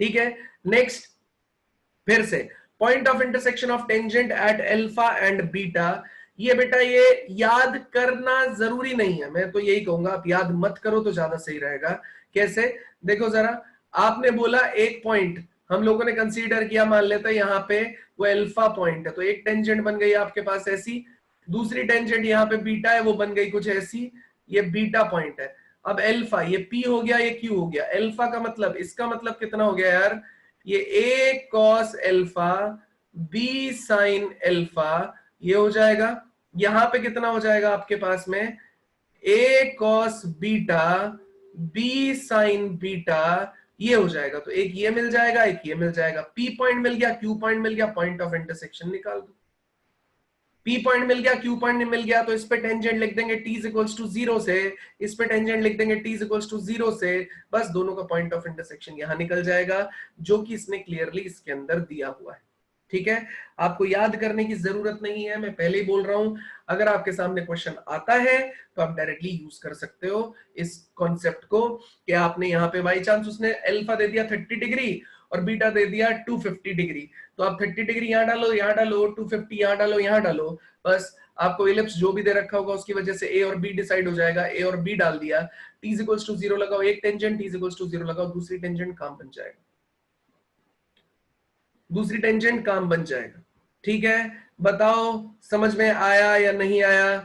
ठीक है। नेक्स्ट, फिर से point of intersection of tangent eight alpha and beta. ये बेटा ये याद करना जरूरी नहीं है, मैं तो यही कहूंगा आप याद मत करो तो ज्यादा सही रहेगा। कैसे? देखो जरा, आपने बोला एक पॉइंट हम लोगों ने कंसीडर किया, मान लेते हैं यहाँ पे वो अल्फा पॉइंट है, तो एक टेंजेंट बन गई आपके पास ऐसी, दूसरी टेंजेंट यहाँ पे बीटा है वो बन गई कुछ ऐसी, ये बीटा पॉइंट है। अब अल्फा ये पी हो गया, ये क्यू हो गया। अल्फा का मतलब, इसका मतलब कितना हो गया यार? ये a cos alpha b sin alpha, ये हो जाएगा। यहां पे कितना हो जाएगा आपके पास में? a cos beta b sin beta, ये हो जाएगा। तो एक ये मिल जाएगा, एक ये मिल जाएगा। p पॉइंट मिल गया, q पॉइंट मिल गया, पॉइंट ऑफ इंटरसेक्शन निकाल दो। p पॉइंट मिल गया, q पॉइंट मिल गया, तो इस पे टेंजेंट लिख देंगे t इक्वल्स टू 0 से, इस पे टेंजेंट लिख देंगे t इक्वल्स टू 0 से, बस दोनों का पॉइंट ऑफ इंटरसेक्शन यहां निकल जाएगा, जो कि इसने क्लियरली इसके अंदर दिया हुआ है, ठीक है। आपको याद करने की जरूरत नहीं है, मैं पहले ही बोल रहा हूं। अगर आपके सामने क्वेश्चन आता है तो आप डायरेक्टली यूज कर सकते हो इस कॉन्सेप्ट को कि आपने यहाँ पे बाई चांस उसने अल्फा दे दिया 30 डिग्री और बीटा दे दिया 250 डिग्री, तो आप 30 डिग्री यहाँ डालो, यहाँ डालो, 250 यहाँ डालो, यहाँ डालो, बस आपको इलिप्स जो भी दे रखा होगा उसकी वजह से ए और बी डिसाइड हो जाएगा। ए और बी डाल दिया, t इक्वल्स टू 0 लगाओ, एक टेंजेंट, t इक्वल्स टू 0 लगाओ, दूसरी टेंजेंट काम बन जाएगा, दूसरी टेंजेंट काम बन जाएगा, ठीक है। बताओ समझ में आया या नहीं आया?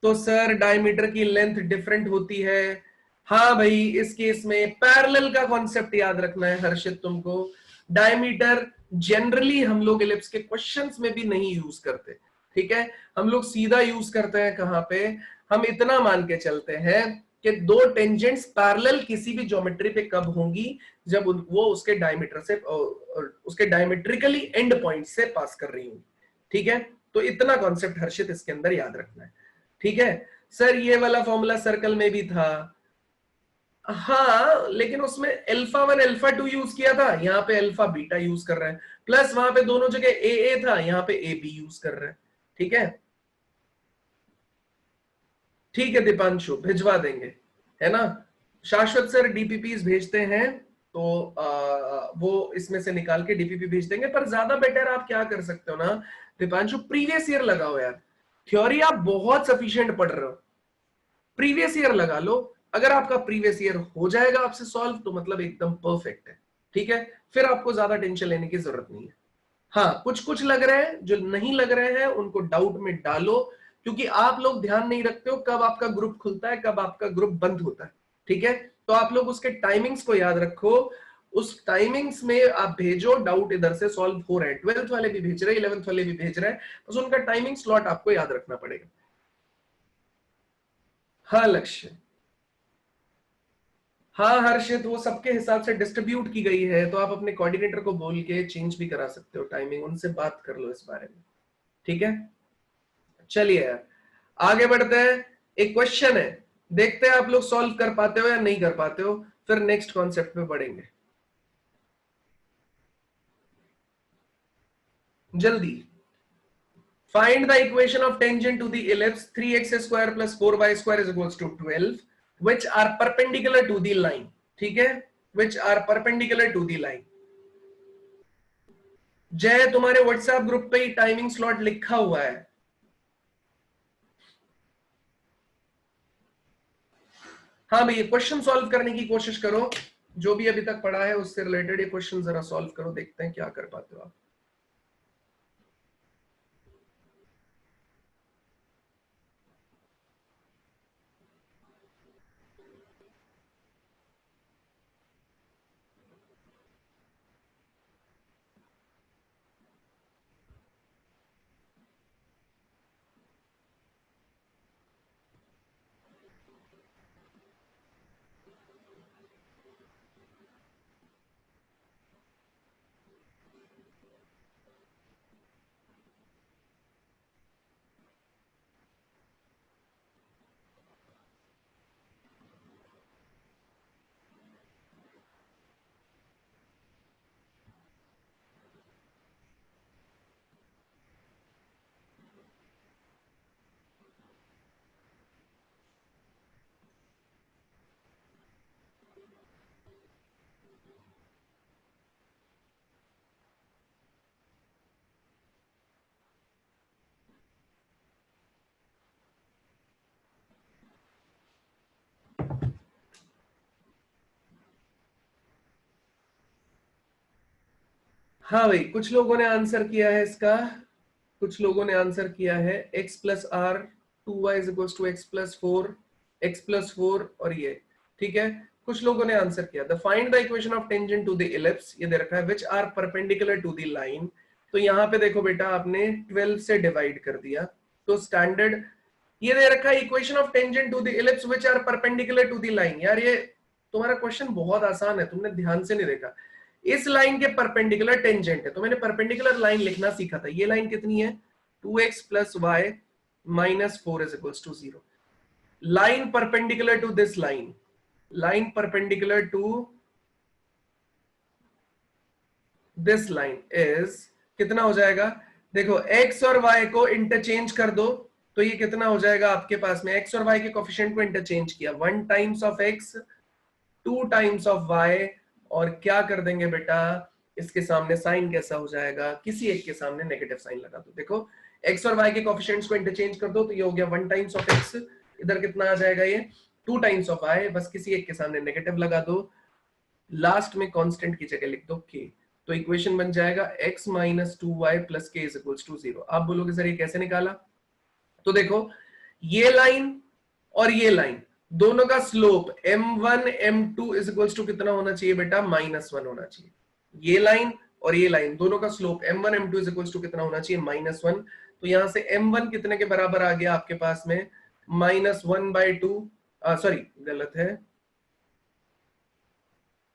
तो सर डायमीटर की लेंथ डिफरेंट होती है। हाँ भाई, इस केस में पैरेलल का कॉन्सेप्ट याद रखना है हर्षित तुमको। डायमीटर जनरली हम लोग इलिप्स के क्वेश्चंस में भी नहीं यूज करते, ठीक है। हम लोग सीधा यूज करते हैं कहां पे? हम इतना मान के चलते हैं कि दो टेंजेंट्स पैरेलल किसी भी ज्योमेट्री पे कब होंगी? जब वो उसके डायमीटर से, उसके डायमेट्रिकली एंड पॉइंट से पास कर रही होंगी, ठीक है। तो इतना कॉन्सेप्ट हर्षित इसके अंदर याद रखना है, ठीक है। सर ये वाला फॉर्मूला सर्कल में भी था, हाँ, लेकिन उसमें अल्फा 1 अल्फा 2 यूज किया था, यहाँ पे अल्फा बीटा यूज कर रहे हैं, प्लस वहां पे दोनों जगह ए था, यहाँ पे ए बी यूज कर रहे हैं, ठीक है। ठीक है दीपांशु, भिजवा देंगे, है ना। शाश्वत सर डीपीपीस भेजते हैं तो वो इसमें से निकाल के डीपीपी भेज देंगे। पर ज्यादा बेटर आप क्या कर सकते हो ना दीपांशु, प्रीवियस ईयर लगाओ यार। थ्योरी आप बहुत सफिशिएंट पढ़ रहे हो, प्रीवियस ईयर लगा लो। अगर आपका प्रीवियस ईयर हो जाएगा आपसे सॉल्व तो मतलब एकदम परफेक्ट है, ठीक है। फिर आपको ज्यादा टेंशन लेने की जरूरत नहीं है। हाँ, कुछ कुछ लग रहे हैं, जो नहीं लग रहे हैं उनको डाउट में डालो, क्योंकि आप लोग ध्यान नहीं रखते हो कब आपका ग्रुप खुलता है, कब आपका ग्रुप बंद होता है, ठीक है। तो आप लोग उसके टाइमिंग्स को याद रखो उस टाइमिंग्स में आप भेजो, डाउट इधर से सॉल्व हो रहा है, 12th वाले भी भेज रहे हैं, 11th वाले भी भेज रहे हैं, बस उनका टाइमिंग स्लॉट आपको याद रखना पड़ेगा। हाँ लक्ष्य, हाँ हर्षित, वो सबके हिसाब से डिस्ट्रीब्यूट की गई है, तो आप अपने कोऑर्डिनेटर को बोल के चेंज भी करा सकते हो टाइमिंग, उनसे बात कर लो इस बारे में, ठीक है। चलिए यार आगे बढ़ते हैं। एक क्वेश्चन है, देखते हैं आप लोग सॉल्व कर पाते हो या नहीं कर पाते हो, फिर नेक्स्ट कॉन्सेप्ट पे बढ़ेंगे जल्दी। Find the equation of tangent to the ellipse 3x square plus 4y square is equals to 12 which are perpendicular to the line, ठीक है, which are perpendicular to the line। जय तुम्हारे व्हाट्सएप ग्रुप पे ही टाइमिंग स्लॉट लिखा हुआ है। हाँ भैया क्वेश्चन सॉल्व करने की कोशिश करो, जो भी अभी तक पढ़ा है उससे रिलेटेड ये क्वेश्चन जरा सॉल्व करो, देखते हैं क्या कर पाते हो आप। हाँ भाई कुछ लोगों ने आंसर किया है इसका, कुछ लोगों ने आंसर किया है x plus r 2y is equal to x plus 4, x plus 4 और ये, ठीक है। कुछ लोगों ने आंसर किया the find the equation of tangent to the ellipse, ये दे रखा है which are perpendicular to the line. तो यहाँ पे देखो बेटा आपने 12 से डिवाइड कर दिया, तो स्टैंडर्ड ये दे रखा है equation of tangent to the ellipse which are perpendicular to the line. यार ये तुम्हारा क्वेश्चन बहुत आसान है, तुमने ध्यान से नहीं देखा। इस लाइन के परपेंडिकुलर टेंजेंट है, तो मैंने परपेंडिकुलर लाइन लिखना सीखा था। ये लाइन कितनी है 2x plus y minus 4 is equals to 0। line perpendicular to this line perpendicular to this line is कितना हो जाएगा, देखो x और y को इंटरचेंज कर दो, तो ये कितना हो जाएगा आपके पास में, x और y के कोफिशिएंट को इंटरचेंज किया, 1 times of x 2 times of y, और क्या कर देंगे बेटा इसके सामने साइन कैसा हो जाएगा, किसी एक के सामने नेगेटिव साइन लगा दो। देखो x और y के कोफिशिएंट्स को इंटरचेंज कर दो, तो ये हो गया 1 टाइम्स ऑफ x, इधर कितना आ जाएगा ये 2 टाइम्स ऑफ y, बस किसी एक के सामने नेगेटिव लगा दो, लास्ट में कांस्टेंट की जगह लिख दो k, तो इक्वेशन बन जाएगा x minus 2y plus k is equals to 0। आप बोलोगे सर ये कैसे निकाला, तो देखो ये लाइन और ये लाइन दोनों का slope m1 m2 is equals to कितना होना चाहिए बेटा -1 होना चाहिए। ये लाइन और ये लाइन दोनों का slope m1 m2 is equals to कितना होना चाहिए -1। तो यहां से m1 कितने के बराबर आ गया आपके पास में -1/2, सॉरी गलत है,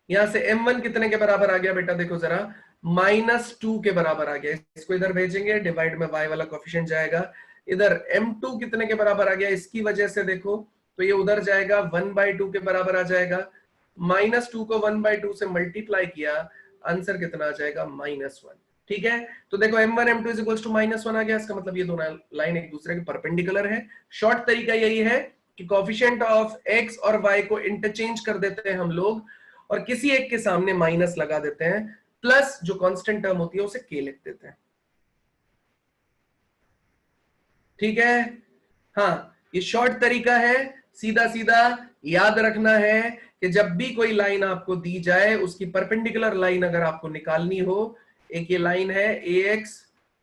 यहां से m1 कितने के बराबर आ गया बेटा, देखो जरा -2 के बराबर आ गया। इसको इधर भेजेंगे, डिवाइड में y वाला कोफिशिएंट जाएगा, इधर m2 कितने के बराबर आ गया, इसकी वजह से देखो तो ये उधर जाएगा 1/2 के बराबर आ जाएगा, -2 को 1/2 से मल्टीप्लाई किया, आंसर कितना आ जाएगा -1। ठीक है, तो देखो m1 m2 is equals to -1 आ गया, इसका मतलब ये दोनों लाइन एक दूसरे के परपेंडिकुलर है। शॉर्ट तरीका यही है कि कोफिशिएंट ऑफ x और y को इंटरचेंज कर देते हैं हम लोग, और किसी एक के सामने माइनस लगा देते हैं, प्लस जो कांस्टेंट टर्म होती है उसे k लिख देते हैं। ठीक है, हाँ ये शॉर्ट तरीका है, सीधा सीधा याद रखना है कि जब भी कोई लाइन आपको दी जाए उसकी परपेंडिकुलर लाइन अगर आपको निकालनी हो, एक ये लाइन है ax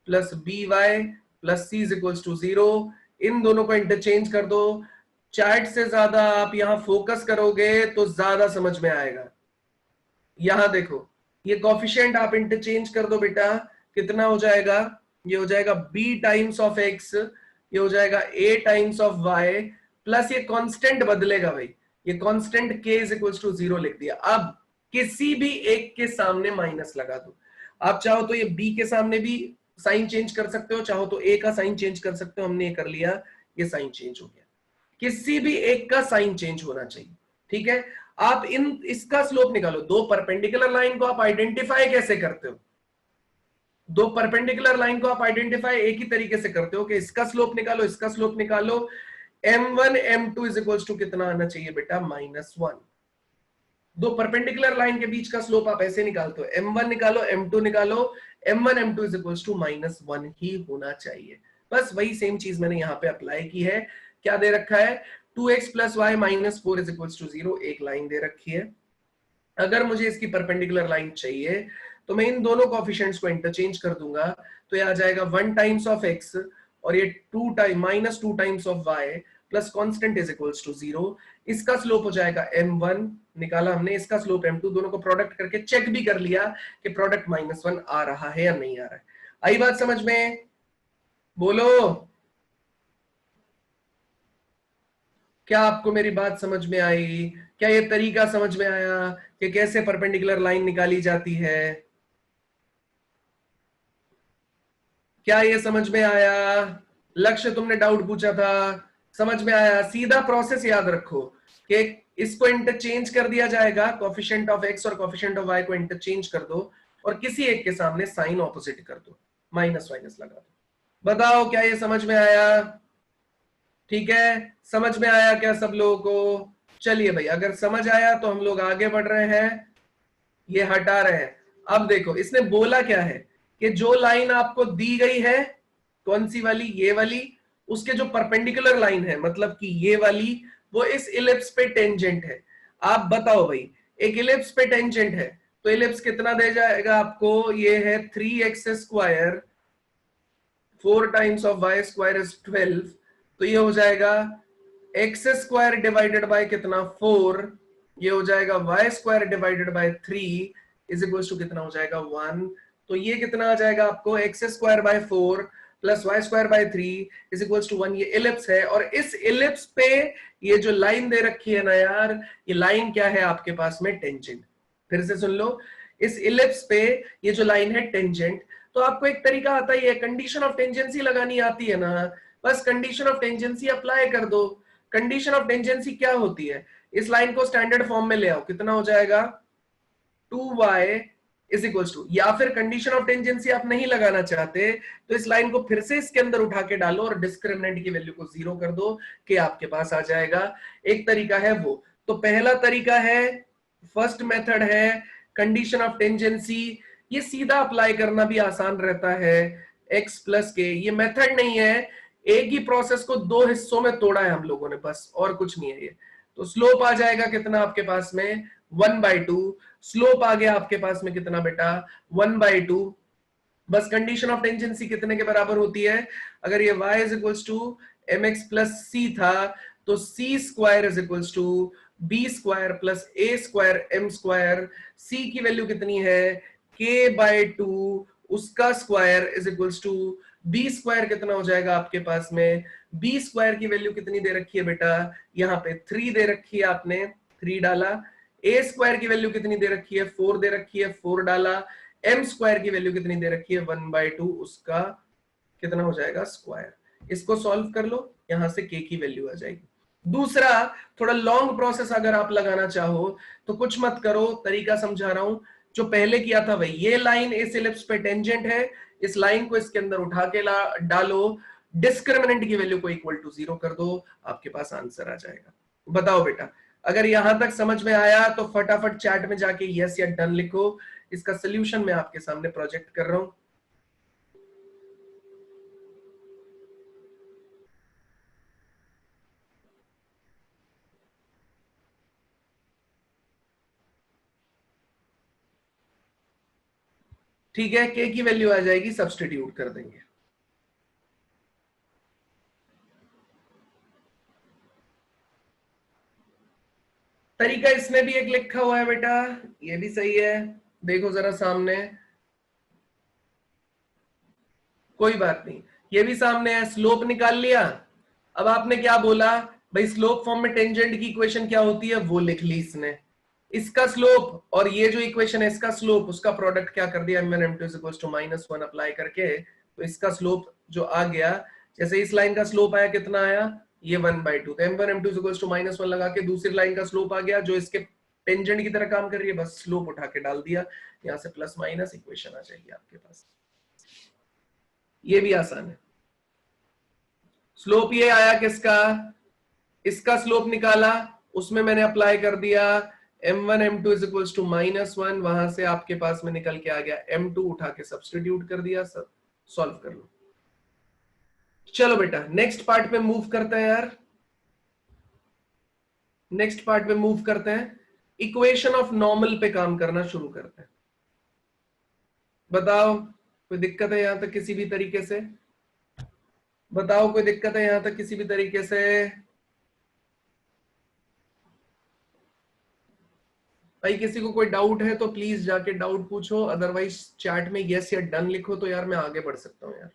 plus by plus c is equals to 0, इन दोनों को इंटरचेंज कर दो। चैट से ज्यादा आप यहां फोकस करोगे तो ज्यादा समझ में आएगा। यहां देखो, ये कॉफिशिएंट आप इंटरचेंज कर दो बेटा, कितना हो जाएगा, ये हो जाएगा b टाइम्स ऑफ x, ये हो जाएगा a times of y, plus ये कांस्टेंट बदलेगा भाई, ये constant k is equal to 0 लिख दिया। अब किसी भी एक के सामने माइनस लगा दो, आप चाहो तो ये b के सामने भी साइन चेंज कर सकते हो, चाहो तो a का साइन चेंज कर सकते हो, हमने ये कर लिया, ये साइन चेंज हो गया, किसी भी एक का साइन चेंज होना चाहिए, ठीक है। आप इन इसका स्लोप निकालो, दो परपेंडिकुलर लाइन को आप आइडेंटिफाई कैसे करते हो, दो परपेंडिकुलर लाइन को आप आइडेंटिफाई एक ही तरीके से करते हो कि इसका स्लोप निकालो, इसका स्लोप निकालो, m1 m2 is equal to कितना आना चाहिए बेटा, -1। दो परपेंडिकुलर लाइन के बीच का स्लोप आप ऐसे निकालते हो, m1 निकालो m2 निकालो, m1 m2 is equal to -1 ही होना चाहिए। बस वही सेम चीज मैंने यहां पे अप्लाई की है। क्या दे रखा है, 2x plus y minus 4 is equal to 0, एक लाइन दे रखी है। अगर मुझे इसकी परपेंडिकुलर लाइन चाहिए तो मैं इन दोनों कोएफिशिएंट्स को इंटरचेंज कर दूंगा, तो ये आ जाएगा 1 टाइम्स ऑफ x और ये 2 times of y plus constant is equals to 0। इसका स्लोप हो जाएगा m1, निकाला हमने, इसका स्लोप m2, दोनों को प्रोडक्ट करके चेक भी कर लिया कि प्रोडक्ट -1 आ रहा है या नहीं आ रहा है। आई बात समझ में, बोलो क्या आपको मेरी बात समझ में आई, क्या ये तरीका समझ में आया कि कैसे परपेंडिकुलर लाइन निकाली जाती है, क्या ये समझ में आया, लक्ष्य तुमने डाउट पूछा था, समझ में आया। सीधा प्रोसेस याद रखो कि इसको इंटरचेंज कर दिया जाएगा, कोएफिशिएंट ऑफ x और कोएफिशिएंट ऑफ y को इंटरचेंज कर दो और किसी एक के सामने साइन ऑपोजिट कर दो, माइनस माइनस लगा दो। बताओ क्या ये समझ में आया, ठीक है, समझ में आया क्या सब लोगों को। चलिए भाई, अगर समझ आया तो हम लोग आगे बढ़ रहे हैं, ये हटा रहे हैं। अब देखो इसने बोला क्या है कि जो लाइन आपको दी गई है, कौन सी वाली, ये वाली, उसके जो परपेंडिकुलर लाइन है मतलब कि ये वाली, वो इस इलिप्स पे टेंजेंट है। आप बताओ भाई, एक इलिप्स पे टेंजेंट है तो इलिप्स कितना दे जाएगा आपको, ये है 3x square, 4 times of y square is 12, तो ये हो जाएगा एक्स स्क्वायर डिवाइडेड बाय कितना, 4, ये हो जाएगा y square divided by 3 is equal to कितना हो जाएगा, 1। तो ये कितना आ जाएगा आपको, x square by 4 plus Y square by 3 is equal to 1। ये इलिप्स है और इस इलिप्स पे ये जो लाइन दे रखी है ना यार, ये लाइन क्या है आपके पास में, टेंजेंट। फिर से सुन लो, इस इलिप्स पे ये जो लाइन है टेंजेंट, तो आपको एक तरीका आता ही है, कंडीशन ऑफ टेंजेंसी लगानी आती है ना, बस कंडीशन ऑफ टेंजेंसी अप्लाई कर दो। कंडीशन ऑफ टेंजेंसी क्या होती है, इस लाइन को स्टैंडर्ड फॉर्म में ले आओ, कितना हो जाएगा, 2y इज इक्वल टू, या फिर कंडीशन ऑफ टेंजेंसी आप नहीं लगाना चाहते तो इस लाइन को फिर से इसके अंदर उठा के डालो और डिस्क्रिमिनेंट की वैल्यू को 0 कर दो कि आपके पास आ जाएगा। एक तरीका है वो। तो पहला तरीका है, फर्स्ट मेथड है कंडीशन ऑफ टेंजेंसी, ये सीधा अप्लाई करना भी आसान रहता है, x प्लस के, ये मेथड नहीं है, एक ही प्रोसेस को दो हिस्सों में तोड़ा है हम लोगों ने बस, और कुछ नहीं है ये। तो स्लोप आ जाएगा कितना आपके पास में, 1/2, स्लोप आ गया आपके पास में कितना बेटा, 1/2। बस कंडीशन ऑफ टेंजेंसी कितने के बराबर होती है, अगर ये y is equals to mx plus c था तो c square is equals to b square plus a square m square, c की वैल्यू कितनी है, k/2, उसका square is equals to b square, कितना हो जाएगा आपके पास में, b स्क्वायर की वैल्यू कितनी दे रखी है बेटा, यहाँ पे 3 दे रखी है, आपने 3 डाला, a स्क्वायर की वैल्यू कितनी दे रखी है, 4 दे रखी है, 4 डाला, m स्क्वायर की वैल्यू कितनी दे रखी है, 1/2, उसका कितना हो जाएगा, स्क्वायर। इसको सॉल्व कर लो, यहां से k की वैल्यू आ जाएगी। दूसरा थोड़ा लॉन्ग प्रोसेस अगर आप लगाना चाहो तो कुछ मत करो, तरीका समझा रहा हूं, जो पहले किया था भाई, ये लाइन इस इलिप्स पे टेंजेंट है, इस लाइन को इसके अंदर उठा के डालो, डिस्क्रिमिनेंट की वैल्यू को इक्वल टू 0 कर दो, आपके पास आंसर आ जाएगा। बताओ बेटा, अगर यहां तक समझ में आया तो फटाफट चैट में जाके यस या डन लिखो, इसका सोल्यूशन मैं आपके सामने प्रोजेक्ट कर रहा हूं। ठीक है, के की वैल्यू आ जाएगी, सब्स्टिट्यूट कर देंगे। तरीका इसमें भी एक लिखा हुआ है बेटा, ये भी सही है, देखो जरा सामने, कोई बात नहीं, ये भी सामने है, स्लोप निकाल लिया। अब आपने क्या बोला भाई, स्लोप फॉर्म में टेंजेंट की इक्वेशन क्या होती है, वो लिख ली इसने। इसका स्लोप और ये जो इक्वेशन है इसका स्लोप, उसका प्रोडक्ट क्या कर दिया, m1 m2 is equals to -1 apply करके, तो इसका स्लोप जो आ गया, जैसे इस लाइन का स्लोप आया कितना आया, ये 1/2, तो m1 m2 is equals to -1 लगा के दूसरी लाइन का स्लोप आ गया जो इसके टेंजेंट की तरह काम कर रही है, बस स्लोप उठा के डाल दिया, यहां से प्लस माइनस इक्वेशन आ जाएगी आपके पास। ये भी आसान है। स्लोप ये आया किसका, इसका स्लोप निकाला, उसमें मैंने अप्लाई कर दिया m1 m2 is equals to -1, वहां से आपके पास में निकल के आ गया m2, उठा के सब्स्टिट्यूट कर दिया, सब सॉल्व कर लो। चलो बेटा नेक्स्ट पार्ट पे मूव करते हैं यार, नेक्स्ट पार्ट पे मूव करते हैं, इक्वेशन ऑफ नॉर्मल पे काम करना शुरू करते हैं। बताओ कोई दिक्कत है यहां तक किसी भी तरीके से, बताओ कोई दिक्कत है यहां तक किसी भी तरीके से। भाई किसी को कोई डाउट है तो प्लीज जाके डाउट पूछो, अदरवाइज चैट में यस या डन लिखो तो यार मैं आगे बढ़ सकता हूँ यार।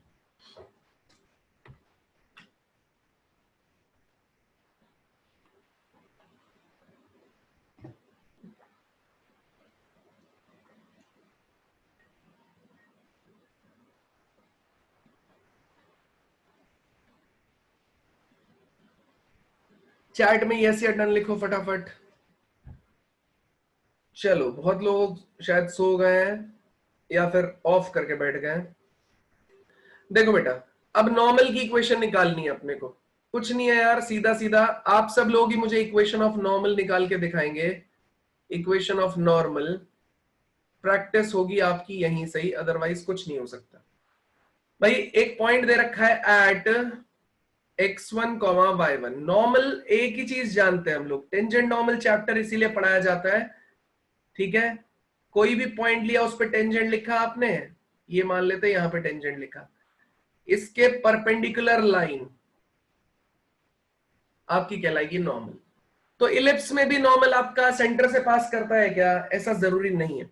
चैट में यस या डन लिखो फटाफट। चलो बहुत लोग शायद सो गए हैं या फिर ऑफ करके बैठ गए हैं। देखो बेटा, अब नॉर्मल की इक्वेशन निकालनी है अपने को, कुछ नहीं है यार, सीधा सीधा आप सब लोग ही मुझे इक्वेशन ऑफ नॉर्मल निकाल के दिखाएंगे। इक्वेशन ऑफ नॉर्मल प्रैक्टिस होगी आपकी यहीं से ही, अदरवाइज कुछ नहीं हो सकता। भाई एक पॉइंट दे रखा है एट x1, y1, नॉर्मल एक ही चीज जानते हैं हम लोग, टेंजेंट नॉर्मल चैप्टर इसीलिए पढ़ाया जाता है, ठीक है। कोई भी पॉइंट लिया उस पर टेंजेंट लिखा आपने, ये मान लेते हैं यहां पे टेंजेंट लिखा, इसके परपेंडिकुलर लाइन आपकी कहलाएगी नॉर्मल। तो इलिप्स में भी नॉर्मल आपका सेंटर से पास करता है क्या, ऐसा जरूरी नहीं है।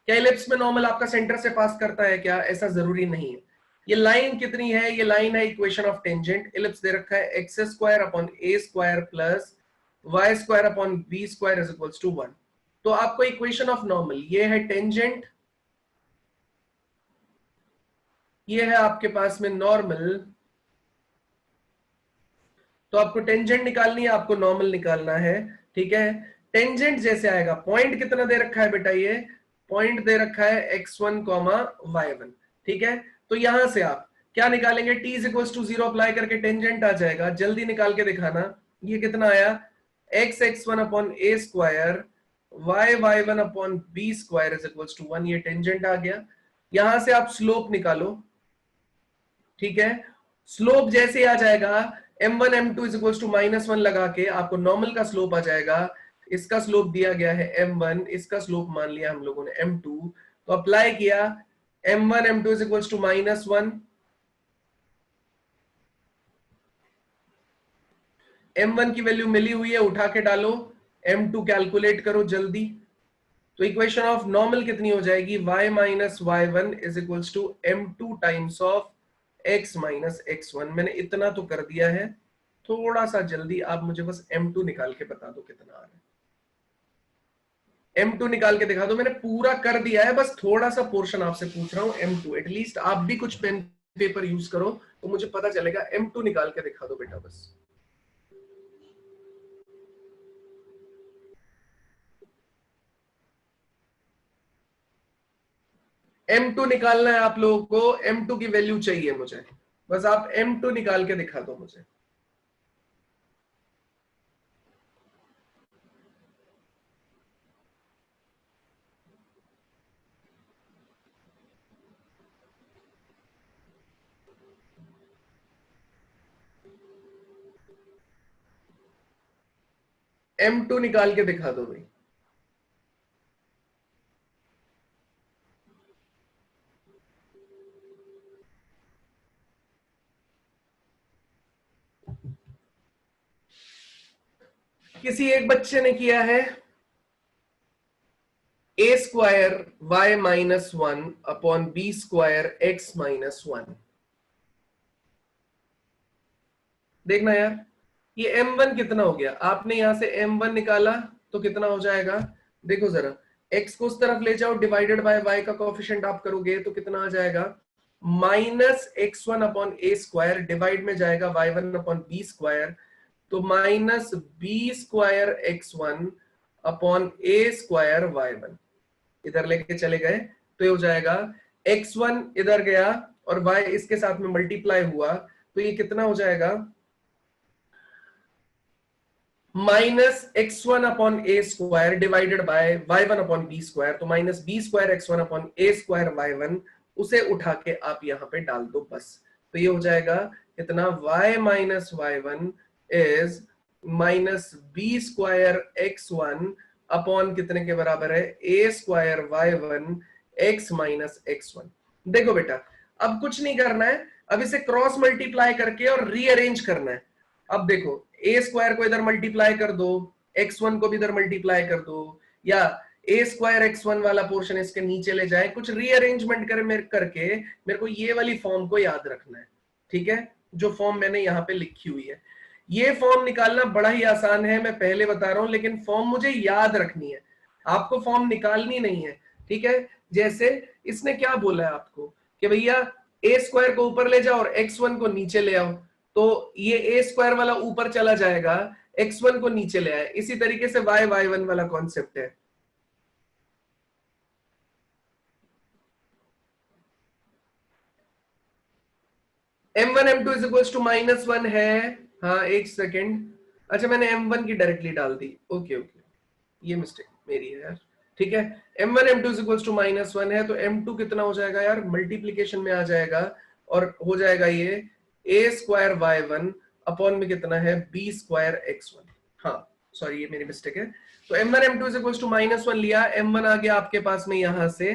क्या इलिप्स में नॉर्मल आपका सेंटर से पास करता है क्या, ऐसा जरूरी नहीं है। ये लाइन कितनी है, ये लाइन है इक्वेशन ऑफ टेंजेंट, इलिप्स दे रखा है x square upon A square plus Y square upon B square is equals to 1। तो आपको इक्वेशन ऑफ नॉर्मल, ये है टेंजेंट, ये है आपके पास में नॉर्मल, तो आपको टेंजेंट निकालनी है, आपको नॉर्मल निकालना है, ठीक है। टेंजेंट जैसे आएगा, पॉइंट कितना दे रखा है बेटा, ये पॉइंट दे रखा है x1, y1, ठीक है। तो यहां से आप क्या निकालेंगे, t is equals to 0 apply करके टेंजेंट आ जाएगा, जल्दी निकाल के दिखाना। ये कितना आया, x x1 upon A square y y1 upon B square is equals to 1, ये टेंजेंट आ गया। यहां से आप स्लोप निकालो, ठीक है। स्लोप जैसे आ जाएगा, m1 m2 is equals to -1 लगा के आपको नॉर्मल का स्लोप आ जाएगा। इसका स्लोप दिया गया है m1, इसका स्लोप मान लिया हम लोगों ने m2, तो अप्लाई किया m1 m2 is equals to -1, m1 की वैल्यू मिली हुई है, उठा के डालो, m2 कैलकुलेट करो जल्दी। तो इक्वेशन ऑफ नॉर्मल कितनी हो जाएगी, y minus y1 is equals to m2 times of x minus x1। मैंने इतना तो कर दिया है, थोड़ा सा जल्दी आप मुझे बस m2 निकाल के बता दो कितना आ रहा है, m2 निकाल के दिखा दो। मैंने पूरा कर दिया है, बस थोड़ा सा पोर्शन आपसे पूछ रहा हूं, m2 एटलीस्ट आप भी कुछ पेन पेपर यूज करो तो मुझे पता चलेगा। m2 निकाल के दिखा दो बेटा बस। m2 निकालना है आप लोगों को, m2 की वैल्यू चाहिए मुझे, बस आप m2 निकाल के दिखा दो मुझे। m2 निकाल के दिखा दो भाई। किसी एक बच्चे ने किया है a square y minus 1 upon B square x minus 1। देखना यार, ये m1 कितना हो गया, आपने यहां से m1 निकाला तो कितना हो जाएगा, देखो जरा, x को उस तरफ ले जाओ, डिवाइडेड बाय y का कोएफिशिएंट आप करोगे तो कितना आ जाएगा, माइनस x1 अपॉन ए स्क्वायर, डिवाइड में जाएगा y1 अपॉन बी स्क्वायर, तो minus B square x1 upon ए स्क्वायर y1, इधर लेके चले गए तो ये हो जाएगा x1 इधर गया और y इसके साथ में मल्टीप्लाई हुआ, तो ये कितना हो जाएगा, minus x1 upon A square divided by y1 upon B square, तो minus B square x1 upon ए स्क्वायर y1, उसे उठा के आप यहां पे डाल दो बस, तो ये हो जाएगा कितना, y minus y1 is minus B square x1 upon कितने के बराबर है, A square y1 x minus x1। देखो बेटा, अब कुछ नहीं करना है, अब इसे क्रॉस मल्टीप्लाई करके और रीअरेंज करना है। अब देखो, ए स्क्वायर को इधर मल्टीप्लाई कर दो, x1 को भी इधर मल्टीप्लाई कर दो, या ए स्क्वायर x1 वाला पोर्शन इसके नीचे ले जाए, कुछ रीअरेंजमेंट करके मेरे को ये वाली फॉर्म को याद रखना है, ठीक है, जो फॉर्म मैंने यहाँ पे लिखी हुई है। ये फॉर्म निकालना बड़ा ही आसान है, मैं पहले बता रहा हूं, लेकिन फॉर्म मुझे याद रखनी है, आपको फॉर्म निकालनी नहीं है, ठीक है। जैसे इसने क्या बोला है आपको कि भैया ए स्क्वायर को ऊपर ले जाओ और x1 को नीचे ले आओ, तो ये ए स्क्वायर वाला ऊपर चला जाएगा, x1 को नीचे ले आए। इसी तरीके से y1 वाला कॉन्सेप्ट है। m1 m2 is equals to minus 1 है, हाँ एक सेकेंड, अच्छा मैंने m1 की डायरेक्टली डाल दी, ओके ओके, ये मिस्टेक मेरी है यार, ठीक है। m1 m2 is equals to minus 1 है, तो m2 कितना हो जाएगा यार, मल्टीप्लीकेशन में आ जाएगा और हो जाएगा ये ए स्क्वायर y1 अपॉन में कितना है, बी स्क्वायर x1, हाँ सॉरी ये मेरी मिस्टेक है। तो m1 m2 is equals to minus 1 लिया, m1 आ गया आपके पास में, यहां से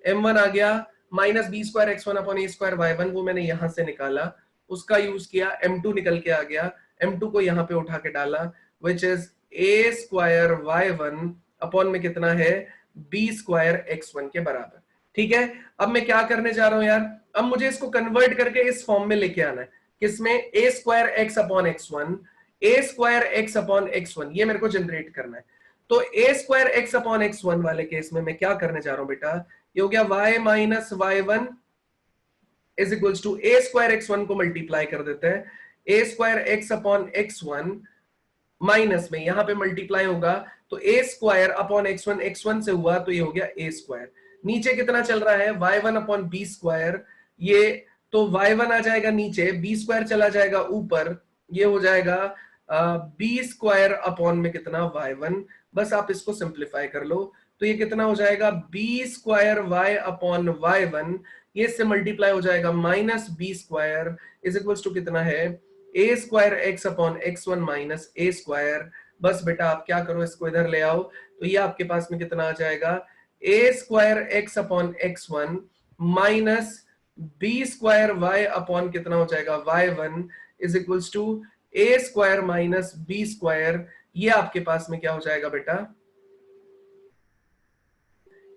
m1 आ गया minus B square x1 upon ए स्क्वायर y1, वो मैंने यहां से निकाला, उसका यूज किया, m2 निकल के आ गया, m2 को यहां पे उठा के डाला, which is a square y1 upon में कितना है, बी स्क्वायर x1 के बराबर, ठीक है। अब मैं क्या करने जा रहा हूं यार, अब मुझे इसको कन्वर्ट करके इस फॉर्म में लेके आना है, किसमें, ए स्क्वायर एक्स अपॉन x1, ए स्क्वायर एक्स अपॉन x1, ये मेरे को जनरेट करना है। तो a square X upon x1 वाले केस में मैं क्या करने जा रहा हूं बेटा, ये हो गया y minus y1 is equals to A square x1 को मल्टीप्लाई कर देते हैं, A square X upon x1 minus में यहां पे मल्टीप्लाई होगा, तो ए स्क्वायर अपॉन x1 से हुआ, तो ये हो गया ए स्क्वायर, नीचे कितना चल रहा है, y1 अपॉन बी स्क्वायर, ये तो y1 आ जाएगा नीचे, बी स्क्वायर चला जाएगा ऊपर, ये हो जाएगा बी स्क्वायर अपॉन में कितना, y1, बस आप इसको सिंप्लीफाई कर लो, तो ये कितना हो जाएगा, B square y upon y1, ये इससे मल्टीप्लाई हो जाएगा minus B square is equals to कितना है, A square X upon x1 minus A square, बस बेटा आप क्या करो, इसको इधर ले आओ, तो ये आपके पास में कितना आ जाएगा, A square X upon x1 minus B square y upon कितना हो जाएगा, y1 is equals to A square minus B square, ये आपके पास में क्या हो जाएगा बेटा,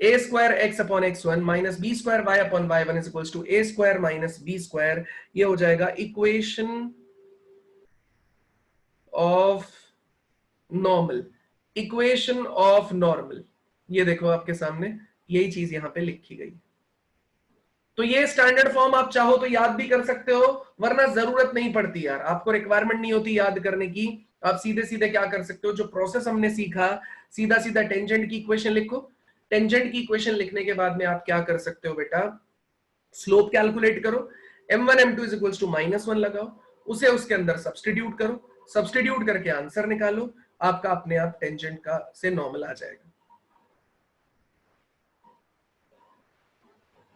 A square X upon x1 minus B square y upon y1 is equals to A square minus B square, ये हो जाएगा equation of normal, equation of normal, ये देखो आपके सामने यही चीज यहां पे लिखी गई। तो ये स्टैंडर्ड फॉर्म आप चाहो तो याद भी कर सकते हो, वरना जरूरत नहीं पड़ती यार, आपको रिक्वायरमेंट नहीं होती याद करने की, आप सीधे सीधे क्या कर सकते हो, जो प्रोसेस हमने सीखा, सीधा सीधा टेंजेंट की इक्वेशन लिखो, टेंजेंट की इक्वेशन लिखने के बाद में आप क्या कर सकते हो बेटा, स्लोप कैलकुलेट करो, m1 m2 is equals to minus 1 लगाओ, उसे उसके अंदर सब्सटीट्यूट करो, सब्सटीट्यूट करके आंसर निकालो, आपका अपने आप टेंजेंट का से नॉर्मल आ जाएगा,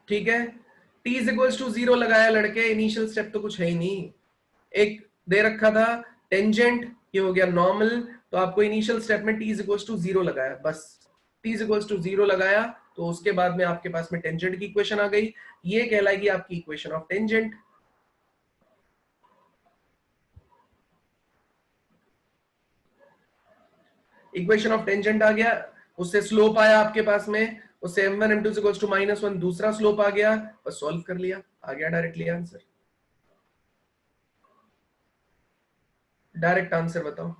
ठीक है। t इज इक्वल्स टू 0 लगाया लड़के, इनिशियल स्टेप तो कुछ है ही नहीं, एक दे रखा था टेंजेंट, ये हो गया नॉर्मल, तो आपको इनिशियल स्टेप में t इज इक्वल्स टू 0 लगाया, बस t इज इक्वल्स टू 0 लगाया, तो उसके बाद में आपके पास में टेंजेंट की इक्वेशन आ गई, ये कहलाएगी आपकी equation of tangent. Equation of tangent आ गया, उससे स्लोप आया आपके पास में, उससे m1 m2 इक्वल्स टू -1 दूसरा स्लोप आ गया, बस सॉल्व कर लिया, आ गया डायरेक्टली आंसर। डायरेक्ट आंसर बताओ।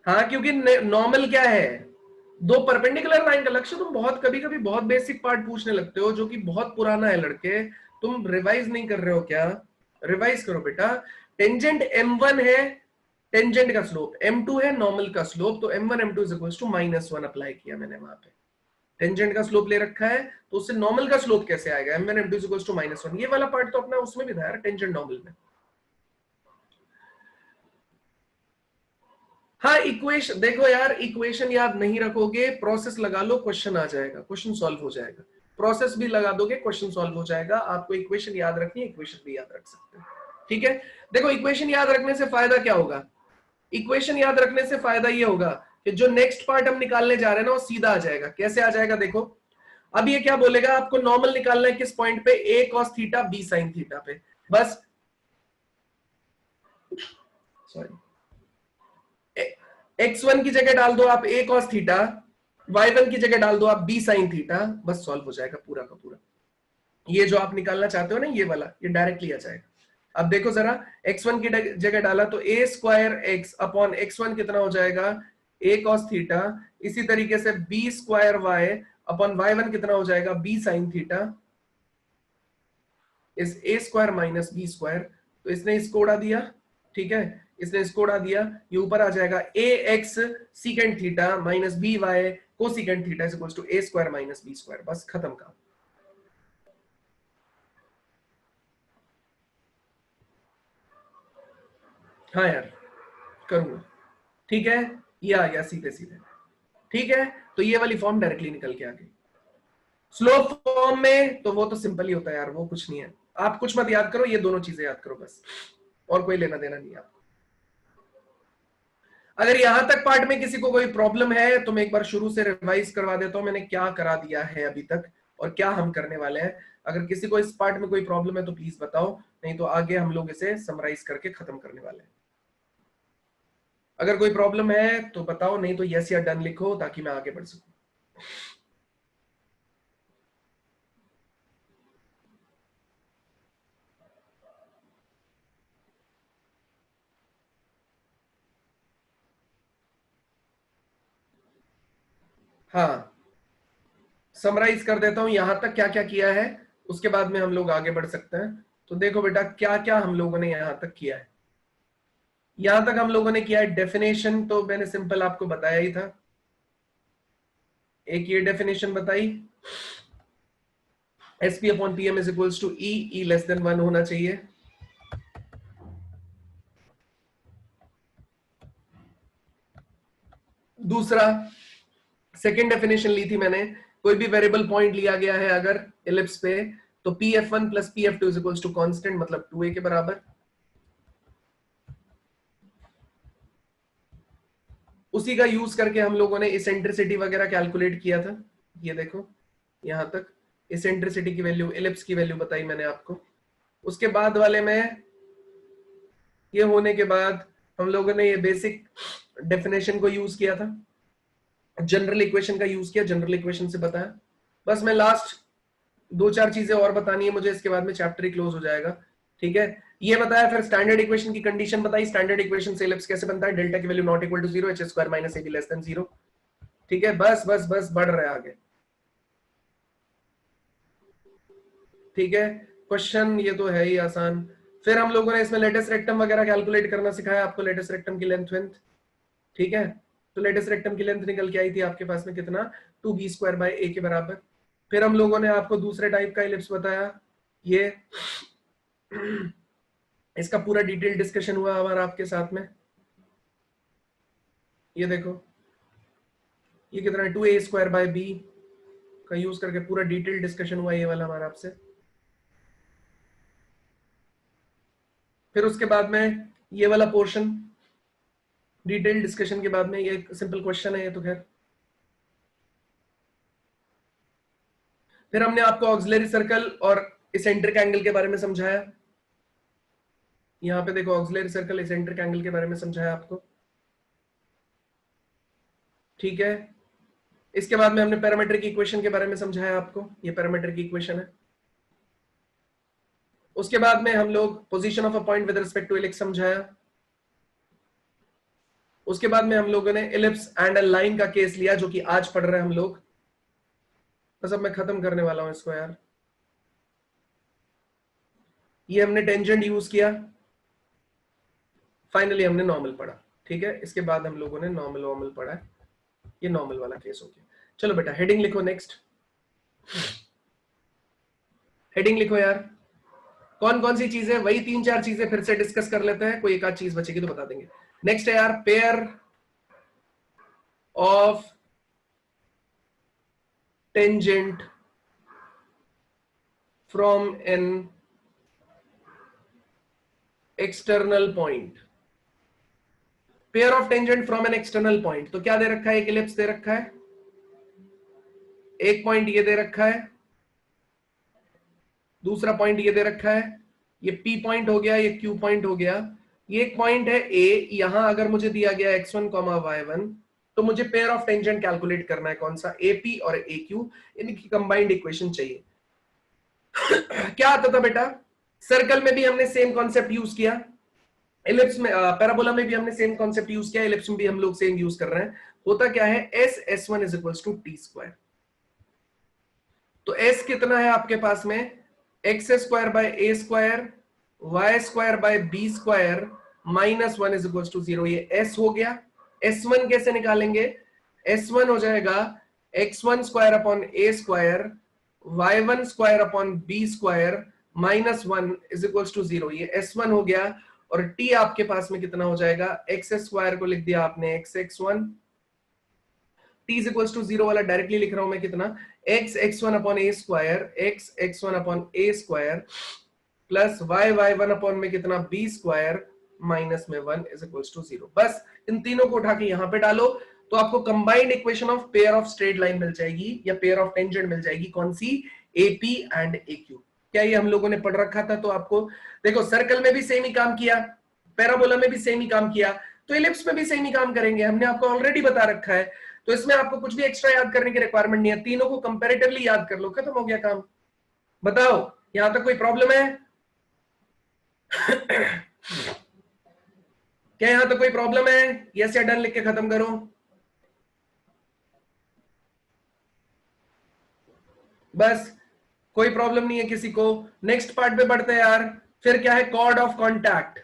हाँ, क्योंकि नॉर्मल क्या है, दो परपेंडिकुलर लाइन का लक्ष्य। तुम बहुत कभी कभी बहुत बेसिक पार्ट पूछने लगते हो जो कि बहुत पुराना है लड़के, तुम रिवाइज नहीं कर रहे हो क्या? रिवाइज करो बेटा। टेंजेंट m1 है, टेंजेंट का स्लोप m2 है, नॉर्मल का स्लोप, तो m1 m2 is equals to -1 apply किया मैंने वहां पे। टेंजेंट का स्लोप ले रखा है तो उससे नॉर्मल का स्लोप कैसे आएगा, m1 m2 is equals to -1। ये वाला पार्ट तो अपना उसमें भी था यार, टेंजेंट नॉर्मल में। हाँ, इक्वेशन देखो यार, इक्वेशन याद नहीं रखोगे, प्रोसेस लगा लो, क्वेश्चन आ जाएगा, क्वेश्चन सॉल्व हो जाएगा। प्रोसेस भी लगा दोगे, क्वेश्चन सॉल्व हो जाएगा। आपको इक्वेशन याद रखनी है, इक्वेशन भी याद रख सकते हो, ठीक है। देखो, इक्वेशन याद रखने से फायदा क्या होगा? इक्वेशन याद रखने से फायदा ये होगा कि जो नेक्स्ट पार्ट हम निकालने जा रहे हैं ना, वो सीधा आ जाएगा। कैसे आ जाएगा देखो, अब ये क्या बोलेगा, आपको नॉर्मल निकालना है किस पॉइंट पे, a cos theta b sin theta पे। बस सॉरी, x1 की जगह डाल दो आप a cos थीटा, y1 की जगह डाल दो आप b sin थीटा, बस सॉल्व हो जाएगा पूरा का पूरा। ये जो आप निकालना चाहते हो ना, ये वाला, ये डायरेक्टली आ जाएगा। अब देखो जरा, x1 की जगह डाला तो a square x upon x1 कितना हो जाएगा, a cos थीटा। इसी तरीके से b square y upon y1 कितना हो जाएगा, b sin थीटा, इस a square minus b square. तो इसने इसको उड़ा दिया, ठीक है, इसने इसको उड़ा दिया, ये ऊपर आ जाएगा a x secant theta minus b y को secant theta is equals to a square minus b square. बस खत्म काम। हाँ यार, करूंगा, ठीक है। ये आ गया सीधे सीधे, ठीक है। तो ये वाली फॉर्म डायरेक्टली निकल के आ गई। स्लोप फॉर्म में तो वो तो सिंपल ही होता है यार, वो कुछ नहीं है। आप कुछ मत याद करो, ये दोनों चीजें याद करो बस, और कोई लेना देना नहीं है आपको। अगर यहां तक पार्ट में किसी को कोई प्रॉब्लम है तो मैं एक बार शुरू से रिवाइज करवा देता हूं, मैंने क्या करा दिया है अभी तक और क्या हम करने वाले हैं। अगर किसी को इस पार्ट में कोई प्रॉब्लम है तो प्लीज बताओ, नहीं तो आगे हम लोग इसे समराइज करके खत्म करने वाले हैं। अगर कोई प्रॉब्लम है तो बताओ, नहीं तो यस या डन लिखो ताकि मैं आगे बढ़ सकूं। हाँ, समराइज कर देता हूं यहां तक क्या क्या किया है, उसके बाद में हम लोग आगे बढ़ सकते हैं। तो देखो बेटा, क्या क्या हम लोगों ने यहां तक किया है। यहां तक हम लोगों ने किया है डेफिनेशन, तो मैंने सिंपल आपको बताया ही था। एक ये डेफिनेशन बताई, SP upon PM is equals to e, e less than 1 होना चाहिए। दूसरा, सेकेंड डेफिनेशन ली थी मैंने, कोई भी वेरिएबल पॉइंट लिया गया है अगर इलिप्स पे, तो P F one plus P F two is equals to constant, मतलब 2a के बराबर। उसी का यूज करके हम लोगों ने इसेंट्रिसिटी वगैरह कैलकुलेट किया था। ये देखो, यहां तक इसेंट्रिसिटी की वैल्यू, इलिप्स की वैल्यू बताई मैंने आपको। उसके बाद वाले में, ये होने के बाद हम लोगों ने ये बेसिक डेफिनेशन को यूज किया था, जनरल इक्वेशन का यूज किया, जनरल इक्वेशन से बताया। बस मैं लास्ट दो चार चीजें और बतानी है मुझे, इसके बाद में चैप्टर ही क्लोज हो जाएगा, ठीक है। ये बताया, फिर स्टैंडर्ड इक्वेशन की कंडीशन बताई। स्टैंडर्ड इक्वेशन से इलिप्स कैसे बनता है, डेल्टा की value not equal to 0, h square minus a b less than 0, ठीक है। बस बस बस बढ़ रहे हैं आगे, ठीक है। क्वेश्चन ये तो है ही आसान। फिर हम लोगों ने इसमें लेटेस्ट रेक्टम वगैरह कैलकुलेट करना सिखाया आपको, लेटेस्ट रेक्टम की लेंथ वेंथ, ठीक है। तो लेटेस्ट रेक्टम की लेंथ निकल के आई थी आपके पास में कितना, 2b स्क्वायर बाय a के बराबर। फिर हम लोगों ने आपको दूसरे टाइप का इलिप्स बताया, ये इसका पूरा डिटेल डिस्कशन हुआ हमारा आपके साथ में। ये देखो, ये कितना है, 2a स्क्वायर बाय b का यूज करके पूरा डिटेल डिस्कशन हुआ ये वाला हमारा आपसे। फिर उसके बाद में ये वाला पोर्शन, डिटेल डिस्कशन के बाद में ये सिंपल क्वेश्चन है ये तो खैर। फिर हमने आपको ऑक्सिलरी सर्कल और इसेंट्रिक एंगल के बारे में समझाया। यहां पे देखो ऑक्सिलरी सर्कल इसेंट्रिक एंगल के बारे में समझाया आपको, ठीक है। इसके बाद में हमने पैरामीट्रिक इक्वेशन के बारे में समझाया आपको, ये पैरामीट्रिक इक्वेशन है। उसके बाद में हम लोग position of a point with respect to ellipse समझाया। उसके बाद में हम लोगों ने इलिप्स एंड अ लाइन का केस लिया, जो कि आज पढ़ रहे हैं हम लोग। बस अब मैं खत्म करने वाला हूं इसको यार। ये हमने टेंजेंट यूज किया, फाइनली हमने नॉर्मल पढ़ा, ठीक है। इसके बाद हम लोगों ने नॉर्मल वॉर्मल पढ़ा है, ये नॉर्मल वाला केस हो गया। चलो बेटा हेडिंग लिखो, नेक्स्ट हेडिंग लिखो यार। कौन कौन सी चीजें, वही 3-4 चीजें फिर से डिस्कस कर लेते हैं, कोई एक आध चीज बचेगी तो बता देंगे। नेक्स्ट है यार, pair of tangent from an external point. Pair of tangent from an external point, तो क्या दे रखा है, एक इलिप्स दे रखा है, एक पॉइंट ये दे रखा है, दूसरा पॉइंट ये दे रखा है, ये P पॉइंट हो गया, ये Q पॉइंट हो गया, ये एक पॉइंट है A। यहां अगर मुझे दिया गया x1, y1, तो मुझे पेयर ऑफ टेंजेंट कैलकुलेट करना है, कौन सा, AP और AQ, इनकी कंबाइंड इक्वेशन चाहिए। क्या आता था बेटा, सर्कल में भी हमने सेम कॉन्सेप्ट यूज किया, इलिप्स में, पैराबोला में भी हमने सेम कॉन्सेप्ट यूज किया, इलिप्स में भी हम लोग सेम यूज कर रहे हैं। होता क्या है, S1 is equals to T square. तो S कितना है आपके पास में, x square by a square y square by b square minus 1 is equals to 0। ये S हो गया। S1 कैसे निकालेंगे, S1 हो जाएगा x1 square upon A square y1 square upon B square minus 1 is equals to 0। ये S1 हो गया। और t आपके पास में कितना हो जाएगा, एक्स स्क्वायर को लिख दिया आपने x1, t is equals to 0 वाला डायरेक्टली लिख रहा हूं मैं, कितना, x1 अपॉन ए स्क्वायर, x1 अपॉन ए स्क्वायर प्लस y1 अपॉन में कितना, b स्क्वायर माइनस में 1 इज इक्वल्स टू 0। बस इन तीनों को उठा के यहां पे डालो, तो आपको combined equation of pair of straight line मिल जाएगी, या पेयर ऑफ टेंजेंट मिल जाएगी, कौन सी, AP एंड AQ। क्या ये हम लोगों ने पढ़ रखा था, तो आपको देखो सर्कल में भी सेम ही काम किया, पैराबोला में भी सेम ही काम किया, तो इलिप्स में भी सेम ही काम करेंगे, हमने आपको ऑलरेडी बता रखा है। तो इसमें आपको कुछ भी एक्स्ट्रा याद करने की रिक्वायरमेंट नहीं है, तीनों को कंपैरेटिवली याद कर लो, खत्म हो गया काम। बताओ यहां तक कोई प्रॉब्लम है? क्या यहां तक कोई प्रॉब्लम है? यस या डन लिख के खत्म करो। बस कोई प्रॉब्लम नहीं है किसी को। नेक्स्ट पार्ट पे बढ़ते हैं यार। फिर क्या है, कॉर्ड ऑफ कॉन्टैक्ट।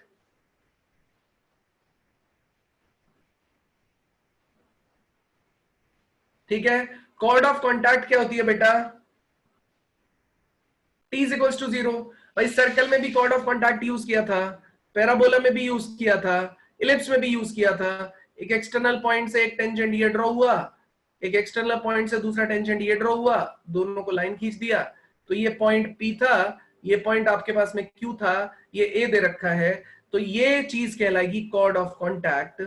ठीक है, कॉर्ड ऑफ कॉन्टैक्ट क्या होती है बेटा, T इज इक्वल्स टू 0। भाई सर्कल में भी कॉर्ड ऑफ कॉन्टैक्ट यूज किया था, पैराबोला में भी यूज किया था, इलिप्स में भी यूज किया था। एक एक्सटर्नल पॉइंट से एक टेंजेंट ये ड्रॉ हुआ, एक एक्सटर्नल पॉइंट से दूसरा टेंजेंट ये ड्रॉ हुआ, दोनों को लाइन खींच दिया, तो ये पॉइंट P था, ये पॉइंट आपके पास में Q था, ये A दे रखा है, तो ये चीज कहलाएगी कॉर्ड ऑफ कॉन्टैक्ट।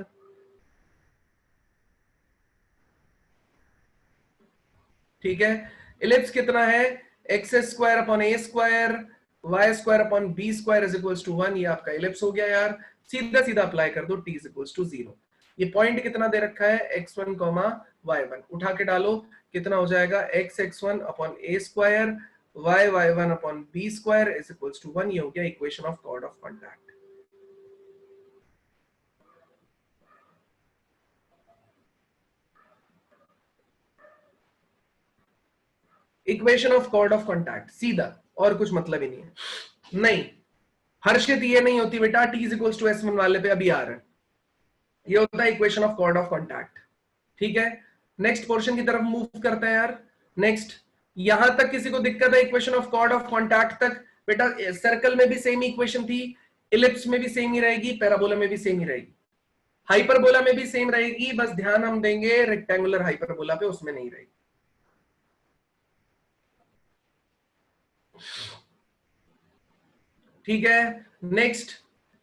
ठीक है, इलिप्स कितना है, x square upon A square y square upon B square is equals to 1। ये आपका इलिप्स हो गया यार, सीधा सीधा अप्लाई कर दो, t इज इक्वल्स टू 0। ये पॉइंट कितना दे रखा है, x1 y1, उठा के डालो, कितना हो जाएगा, x1 upon A square y1 upon B square is equals to 1। ये हो गया equation of chord of contact. Equation of chord of contact, सीधा, और कुछ मतलब ही नहीं है। नहीं, हर्षित ये नहीं होती बेटा, t is equals to S1 वाले पे अभी आ रहा है, ये होता है equation of chord of contact. ठीक है, नेक्स्ट पोर्शन की तरफ मूव करते हैं यार। नेक्स्ट, यहां तक किसी को दिक्कत है equation of chord of contact तक? बेटा सर्कल में भी सेम इक्वेशन थी, इलिप्स में भी सेम ही रहेगी, पैराबोला में भी सेम ही रहेगी, हाइपरबोला में भी सेम रहेगी, बस ध्यान हम देंगे रेक्टेंगुलर हाइपरबोला पे, उसमें नहीं रहेगी। ठीक है, next,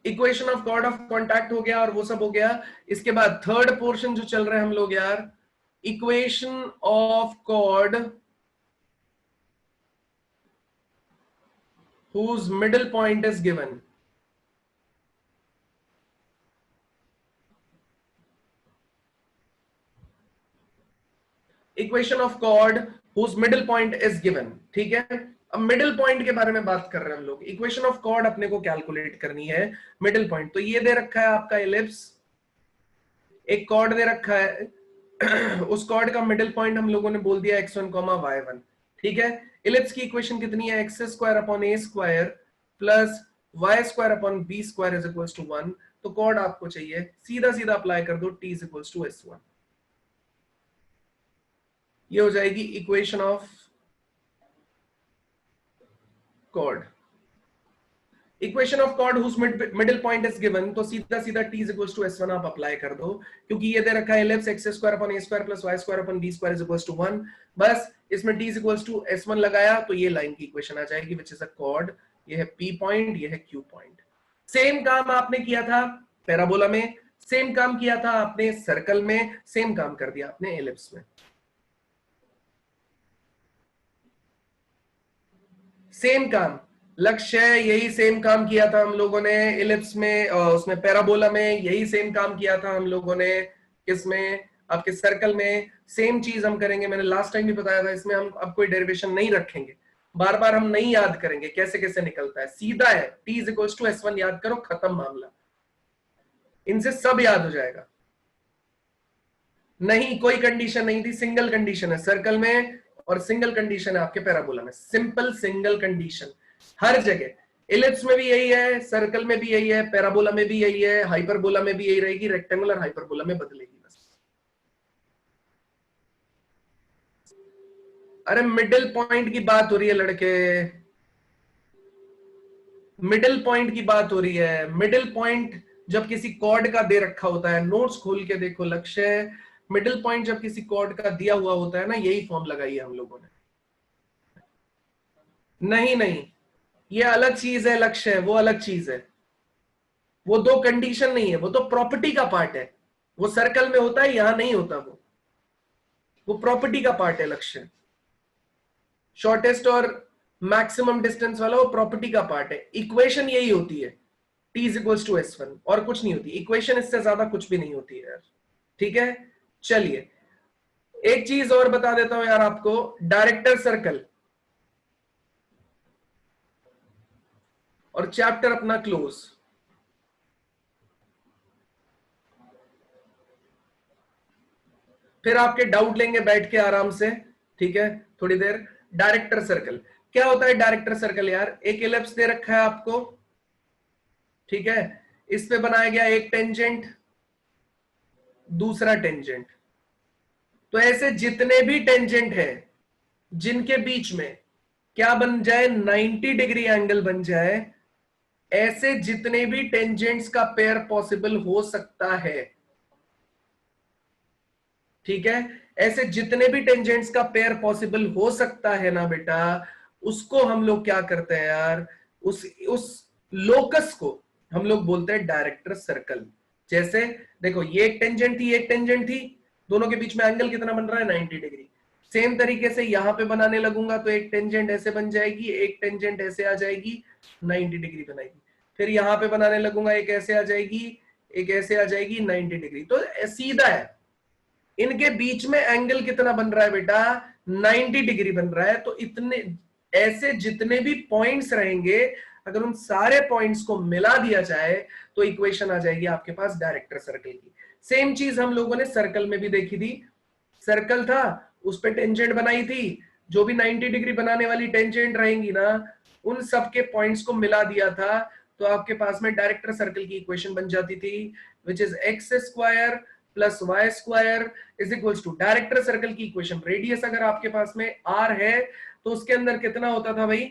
equation of chord of contact हो गया और वो सब हो गया। इसके बाद थर्ड पोर्शन जो चल रहे हैं हम लोग यार, equation of chord whose middle point is given। Equation of chord whose middle point is given, ठीक है। अब मिडिल पॉइंट के बारे में बात कर रहे हैं हम लोग। इक्वेशन ऑफ कॉर्ड अपने को कैलकुलेट करनी है मिडिल पॉइंट। तो ये दे रखा है आपका एलिप्स, एक कॉर्ड दे रखा है उस कॉर्ड का मिडिल पॉइंट हम लोगों ने बोल दिया x1, y1, ठीक है। इलिप्स की इक्वेशन कितनी है, x square upon A square plus Y square upon B square is equals to 1। तो कॉर्ड आपको चाहिए, सीधा सीधा अप्लाई कर दो, t is equals to s1। ये हो जाएगी equation of chord. Equation of chord whose middle point is given, तो सीधा सीधा t is equals to s1 आप अप्लाई कर दो, क्योंकि ये दे रखा है ellipse x square upon A square plus Y square upon B square is equals to 1। बस इसमें t is equals to s1 लगाया तो ये लाइन की इक्वेशन आ जाएगी विच इज अ कॉर्ड। ये है p पॉइंट, ये है q पॉइंट। सेम काम आपने किया था पैराबोला में, सेम काम किया था आपने सर्कल में, सेम काम कर दिया आपने एलिप्स में। सेम काम, लक्ष्य यही सेम काम किया था हम लोगों ने इलिप्स में, उसमें पैराबोला में यही सेम काम किया था हम लोगों ने, किसमें, आपके सर्कल में। सेम चीज हम करेंगे, मैंने लास्ट टाइम भी बताया था। इसमें हम अब कोई डेरिवेशन नहीं रखेंगे, बार बार हम नहीं याद करेंगे कैसे कैसे निकलता है, सीधा है t is equal to s1 याद करो, खत्म मामला, इनसे सब याद हो जाएगा। नहीं, कोई कंडीशन नहीं थी, सिंगल कंडीशन है सर्कल में और सिंगल कंडीशन है आपके पैराबोला में, सिंपल सिंगल कंडीशन हर जगह। इलिप्स में भी यही है, सर्कल में भी यही है, पैराबोला में भी यही है, हाइपरबोला में भी यही रहेगी, रेक्टेंगुलर हाइपरबोला में बदलेगी बस। अरे मिडिल पॉइंट की बात हो रही है लड़के, मिडिल पॉइंट की बात हो रही है। मिडिल पॉइंट जब किसी कॉर्ड का दे रखा होता है, नोट्स खोल के देखो लक्ष्य, मिडिल पॉइंट जब किसी कॉर्ड का दिया हुआ होता है ना, यही फॉर्म लगाई है हम लोगों ने। नहीं नहीं, ये अलग चीज है लक्ष्य, वो अलग चीज है, वो दो कंडीशन नहीं है, वो तो प्रॉपर्टी का पार्ट है। वो सर्कल में होता है, यहां नहीं होता, वो प्रॉपर्टी का पार्ट है लक्ष्य। शॉर्टेस्ट और मैक्सिमम डिस्टेंस वाला वो प्रॉपर्टी का पार्ट है। इक्वेशन यही होती है, t is equals to s1, और कुछ नहीं होती इक्वेशन, इससे ज्यादा कुछ भी नहीं होती है यार, ठीक है। चलिए एक चीज और बता देता हूं यार आपको, डायरेक्टर सर्कल और चैप्टर अपना क्लोज। फिर आपके डाउट लेंगे बैठ के आराम से, ठीक है, थोड़ी देर। डायरेक्टर सर्कल क्या होता है? डायरेक्टर सर्कल यार, एक इलिप्स दे रखा है आपको, ठीक है, इस पे बनाया गया एक टेंजेंट, दूसरा टेंजेंट। तो ऐसे जितने भी टेंजेंट है जिनके बीच में क्या बन जाए, 90 डिग्री एंगल बन जाए, ऐसे जितने भी टेंजेंट्स का पेयर पॉसिबल हो सकता है, ठीक है, ऐसे जितने भी टेंजेंट्स का पेयर पॉसिबल हो सकता है ना बेटा, उसको हम लोग क्या करते हैं यार, उस लोकस को हम लोग बोलते हैं डायरेक्टर सर्कल। जैसे देखो, ये एक टेंजेंट थी, एक टेंजेंट थी, दोनों के बीच में एंगल कितना बन रहा है, 90 डिग्री। सेम तरीके से यहां पे बनाने लगूंगा तो एक टेंजेंट ऐसे बन जाएगी, एक टेंजेंट ऐसे आ जाएगी, 90 डिग्री बनाएगी। फिर यहां पे बनाने लगूंगा, एक ऐसे आ जाएगी, एक ऐसे आ जाएगी, 90 डिग्री। तो सीधा है, इनके बीच में एंगल कितना बन रहा है बेटा, 90 डिग्री बन रहा है। तो इतने ऐसे जितने भी पॉइंट्स रहेंगे, अगर उन सारे पॉइंट्स को मिला दिया जाए तो इक्वेशन आ जाएगी आपके पास डायरेक्टर सर्कल की। सेम चीज हम लोगों ने सर्कल में भी देखी थी। सर्कल था, उस पे टेंजेंट बनाई थी, जो भी 90 डिग्री बनाने वाली टेंजेंट रहेंगी ना, उन सबके पॉइंट्स को मिला दिया था, तो आपके पास में डायरेक्टर सर्कल की इक्वेशन बन जाती थी, which is x square plus Y square is equals to director circle की इक्वेशन। रेडियस अगर आपके पास में आर है तो उसके अंदर कितना होता था भाई,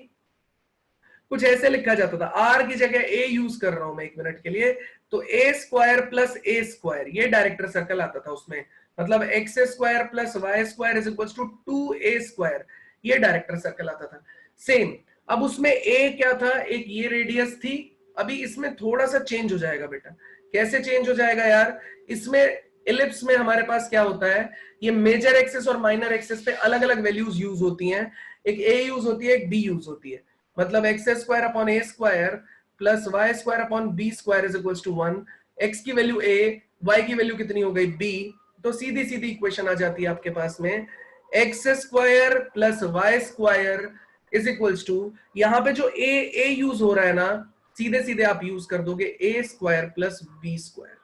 कुछ ऐसे लिखा जाता था, आर की जगह ए यूज कर रहा हूं मैं एक मिनट के लिए, तो a square plus A square, ये डायरेक्टर सर्कल आता था उसमें, मतलब x square plus Y square is equals to 2a square, ये डायरेक्टर सर्कल आता था। सेम, अब उसमें ए क्या था, एक ये रेडियस थी, अभी इसमें थोड़ा सा चेंज हो जाएगा बेटा। कैसे चेंज हो जाएगा यार, इसमें इलिप्स में हमारे पास क्या होता है, ये मेजर एक्सिस और माइनर एक्सिस पे अलग अलग वैल्यूज यूज होती हैं, एक ए यूज होती है, एक बी यूज होती है, मतलब x square upon A square plus Y square upon B square is equals to 1। X की वैल्यू ए, वाई की वैल्यू कितनी हो गई बी, तो सीधी सीधी इक्वेशन आ जाती है आपके पास में, x square plus Y square is equals to, यहां पे जो ए यूज हो रहा है ना, सीधे सीधे आप यूज कर दोगे ए स्क्वायर प्लस बी स्क्वायर।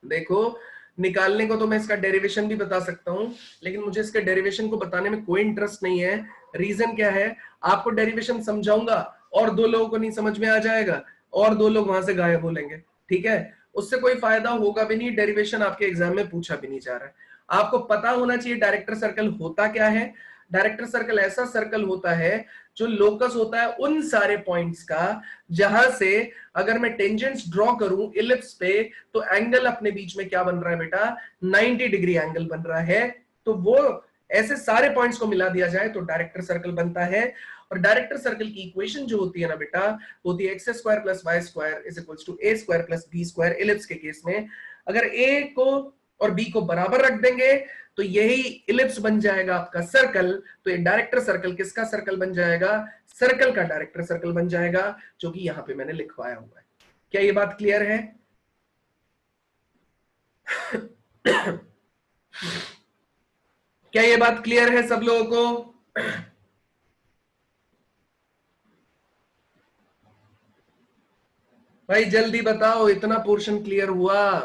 देखो निकालने को तो मैं इसका डेरिवेशन भी बता सकता हूं, लेकिन मुझे इसके डेरिवेशन को बताने में कोई इंटरेस्ट नहीं है। रीजन क्या है, आपको डेरिवेशन समझाऊंगा और दो लोगों को नहीं समझ में आ जाएगा और दो लोग वहां से गायब हो लेंगे, ठीक है, उससे कोई फायदा होगा भी नहीं। डेरिवेशन आपके एग्जाम में पूछा भी नहीं जा रहा है। आपको पता होना चाहिए डायरेक्टर सर्कल होता क्या है। डायरेक्टर सर्कल ऐसा सर्कल होता है जो लोकस होता है उन सारे पॉइंट्स का जहां से अगर मैं टेंजेंट्स ड्रॉ करूं इलिप्स पे, तो एंगल अपने बीच में क्या बन रहा है बेटा, 90 डिग्री एंगल बन रहा है। तो वो ऐसे सारे पॉइंट्स को मिला दिया जाए तो डायरेक्टर सर्कल बनता है। और डायरेक्टर सर्कल की इक्वेशन जो होती है ना बेटा, होती है x square plus Y square is equals to A square plus b square. Ellipse के केस में अगर ए को और बी को बराबर रख देंगे तो यही इलिप्स बन जाएगा आपका सर्कल। तो ये डायरेक्टर सर्कल किसका सर्कल बन जाएगा, सर्कल का डायरेक्टर सर्कल बन जाएगा, जो कि यहां पे मैंने लिखवाया हुआ है। क्या ये बात क्लियर है? क्या ये बात क्लियर है सब लोगों को? भाई जल्दी बताओ, इतना पोर्शन क्लियर हुआ?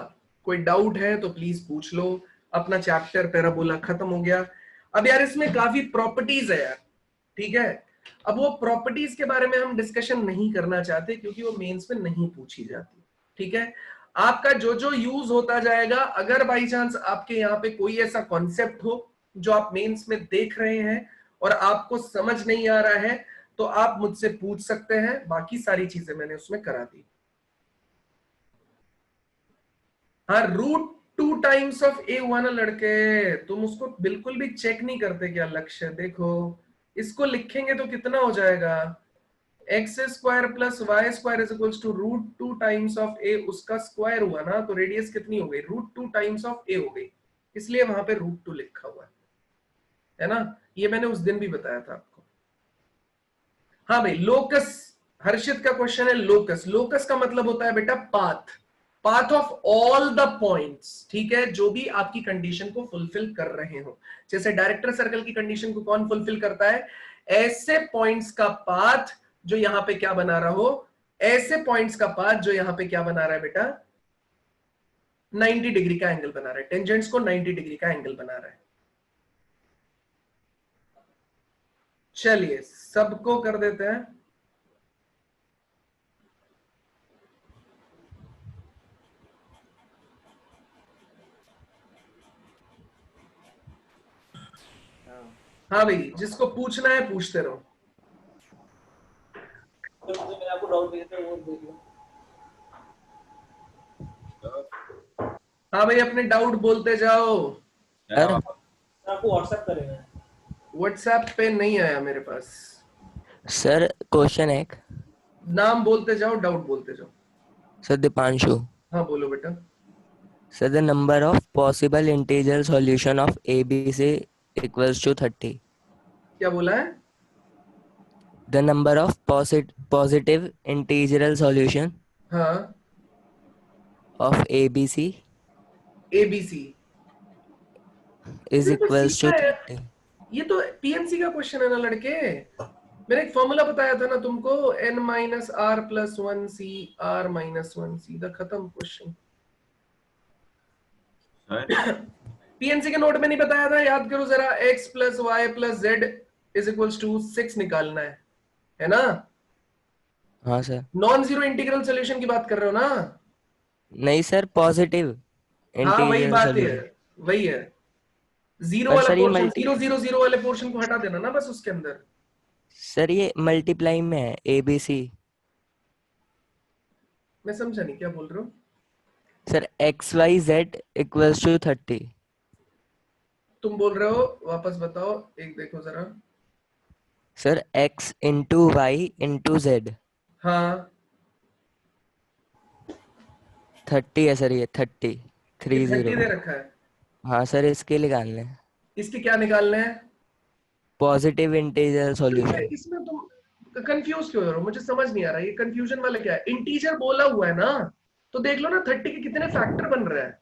कोई डाउट है तो प्लीज पूछ लो। अपना चैप्टर पैराबोला खत्म हो गया। अब यार इसमें काफी प्रॉपर्टीज है यार, ठीक है। अब वो प्रॉपर्टीज के बारे में हम डिस्कशन नहीं करना चाहते क्योंकि वो मेंस में नहीं पूछी जाती, ठीक है। आपका जो जो यूज होता जाएगा, अगर बाई चांस आपके यहाँ पे कोई ऐसा कॉन्सेप्ट हो जो आप मेंस में देख रहे हैं और आपको समझ नहीं आ रहा है, तो आप मुझसे पूछ सकते हैं। बाकी सारी चीजें मैंने उसमें करा दी। हाँ, √2 टाइम्स ऑफ ए हुआ ना लड़के, तुम उसको बिल्कुल भी चेक नहीं करते क्या लक्ष्य? देखो इसको लिखेंगे तो कितना हो जाएगा, X square plus Y square is equals to √2 times of A, उसका स्क्वायर हुआ ना, तो रेडियस कितनी हो गई, √2 टाइम्स ऑफ ए हो गई, इसलिए वहां पे √2 लिखा हुआ है ना। ये मैंने उस दिन भी बताया था आपको। हाँ भाई, लोकस, हर्षित का क्वेश्चन है लोकस। लोकस का मतलब होता है बेटा path, path of all the points, ठीक है, जो भी आपकी कंडीशन को फुलफिल कर रहे हो। जैसे डायरेक्टर सर्कल की कंडीशन को कौन फुलफिल करता है, ऐसे पॉइंट्स का पाथ जो यहां पे क्या बना रहा हो, ऐसे पॉइंट्स का पाथ जो यहां पे क्या बना रहा है बेटा, 90 डिग्री का एंगल बना रहा है, टेंजेंट्स को 90 डिग्री का एंगल बना रहा है। चलिए सबको कर देते हैं। हाँ भाई, जिसको पूछना है पूछते रहो। मैंने आपको डाउट दिया था वो देख लो। हाँ भाई, अपने डाउट बोलते जाओ। सर आपको व्हाट्सएप करेंगे। व्हाट्सएप पे नहीं आया मेरे पास। सर क्वेश्चन है एक। नाम बोलते जाओ, डाउट बोलते जाओ। सर दीपांशु। हाँ बोलो बेटा। Sir the number of possible integer solution of ABC equals to 30। क्या बोला है? The number of positive integral solution हाँ, ऑफ ABC एबीसी इज ये तो इक्वल्स सीखा टू है, 30। ये तो पीएनसी का क्वेश्चन है ना लड़के। मैंने एक फॉर्मूला बताया था ना तुमको, n-r+1c r-1 सीधा खत्म क्वेश्चन। पीएनसी के नोट में नहीं बताया था, याद करो जरा, x plus y plus z is equals to 6 निकालना है ना। हाँ sir. Non zero integral solution की बात कर रहे हो ना? नहीं सर, पॉजिटिव हाँ वही इंटीजर बात है, सॉल्यूशन। वही है। जीरो पर वाला सर ये पोर्शन, मल्टी 0 0 0 वाले पोर्शन को हटा देना ना बस उसके अंदर। सर ये मल्टीप्लाई में है ABC। मैं समझा नहीं क्या बोल रहे हो। Sir XYZ equals to 30। तुम बोल रहे हो, वापस बताओ, एक देखो जरा। Sir X into y into Z हाँ 30 है सर, ये 30 ये 30। 30 दे रखा है। हाँ सर, इसके निकालने हैं इसके क्या निकालने हैं? Positive integer solution. इसमें तुम कंफ्यूज क्यों हो रहे हो, मुझे समझ नहीं आ रहा है। ये कंफ्यूजन वाला क्या है? इंटीजर बोला हुआ है ना, तो देख लो ना 30 के कितने फैक्टर बन रहे हैं।